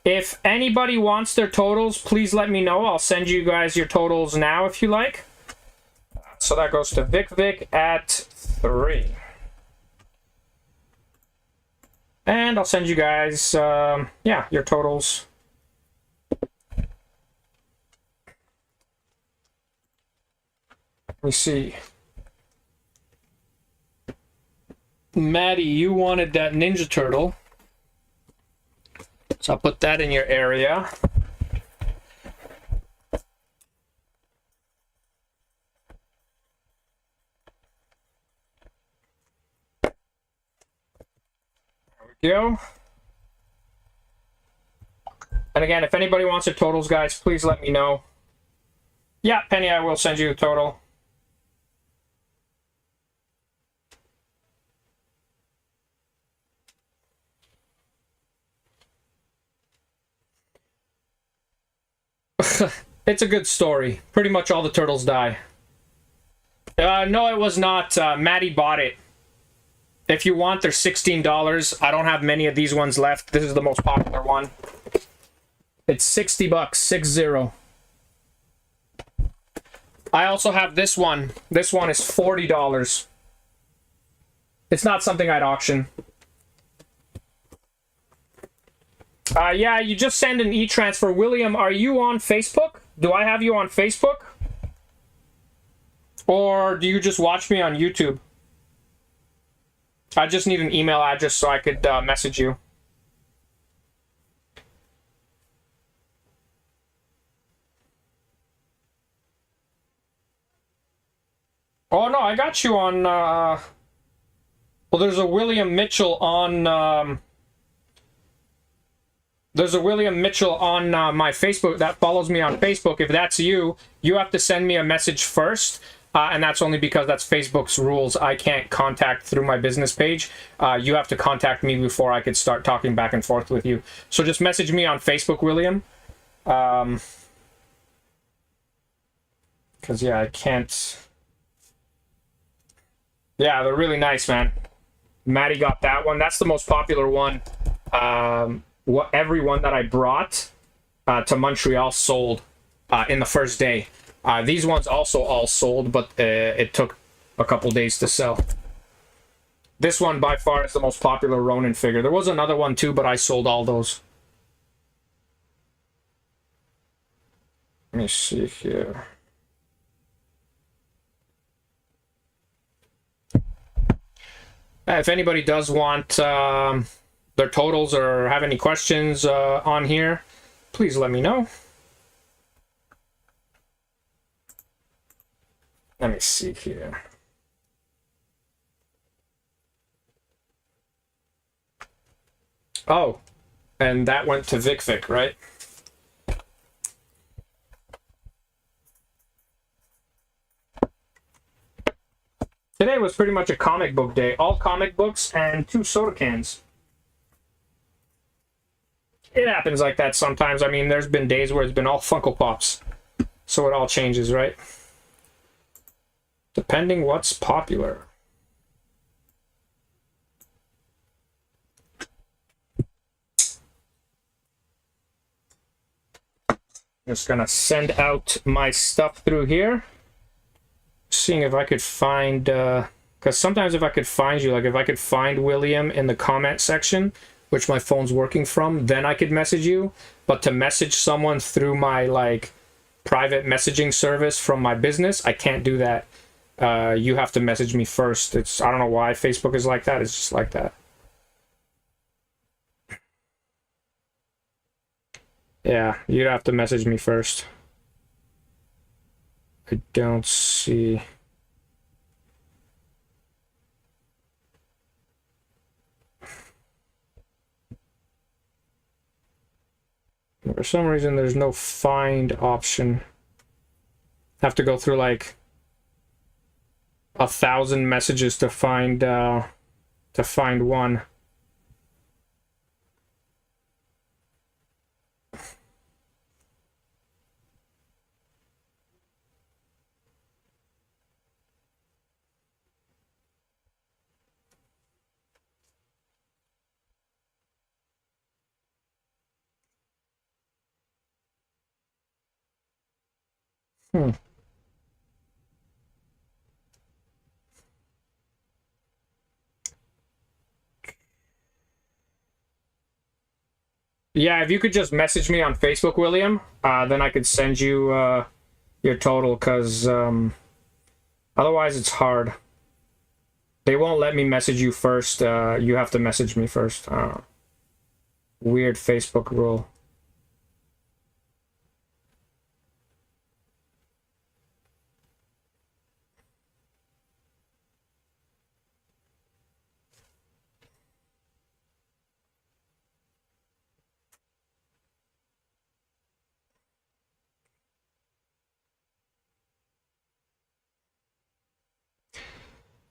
If anybody wants their totals, please let me know. I'll send you guys your totals now if you like. So that goes to Vic at 3. And I'll send you guys, yeah, your totals me see. Maddie, you wanted that Ninja Turtle. So I'll put that in your area. There we go. And again, if anybody wants the totals, guys, please let me know. Yeah, Penny, I will send you the total. It's a good story. Pretty much all the turtles die. No, it was not. Maddie bought it. If you want, they're $16. I don't have many of these ones left. This is the most popular one. It's 60 bucks, 60. I also have this one. This one is $40. It's not something I'd auction. Yeah, you just send an e-transfer. William, are you on Facebook? Do I have you on Facebook? Or do you just watch me on YouTube? I just need an email address so I could message you. Oh, no, I got you on... Well, there's a William Mitchell on... There's a William Mitchell on my Facebook that follows me on Facebook. If that's you, you have to send me a message first. And that's only because that's Facebook's rules. I can't contact through my business page. You have to contact me before I could start talking back and forth with you. So just message me on Facebook, William. Because, yeah, I can't... Yeah, they're really nice, man. Maddie got that one. That's the most popular one. Every one that I brought to Montreal sold in the first day. These ones also all sold, but it took a couple days to sell. This one by far is the most popular Ronin figure. There was another one too, but I sold all those. Let me see here. If anybody does want their totals or have any questions on here, please let me know. Let me see here. Oh, and that went to Vic, right? Today was pretty much a comic book day. All comic books and 2 soda cans. It happens like that sometimes. I mean, there's been days where it's been all Funko Pops. So it all changes, right? Depending what's popular. Just gonna send out my stuff through here. Seeing if I could find, because sometimes if I could find you, like if I could find William in the comment section, which my phone's working from, then I could message you. But to message someone through my like private messaging service from my business, I can't do that. You have to message me first. I don't know why Facebook is like that. It's just like that. Yeah, you'd have to message me first. I don't see. For some reason, there's no find option. Have to go through like 1,000 messages to find one. Yeah, if you could just message me on Facebook, William, then I could send you your total, because Otherwise, it's hard. They won't let me message you first. You have to message me first. Weird Facebook rule.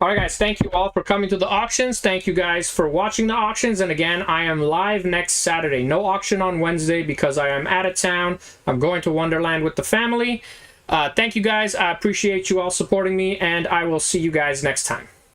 Alright guys, thank you all for coming to the auctions. Thank you guys for watching the auctions. And again, I am live next Saturday. No auction on Wednesday because I am out of town. I'm going to Wonderland with the family. Thank you guys. I appreciate you all supporting me, and I will see you guys next time.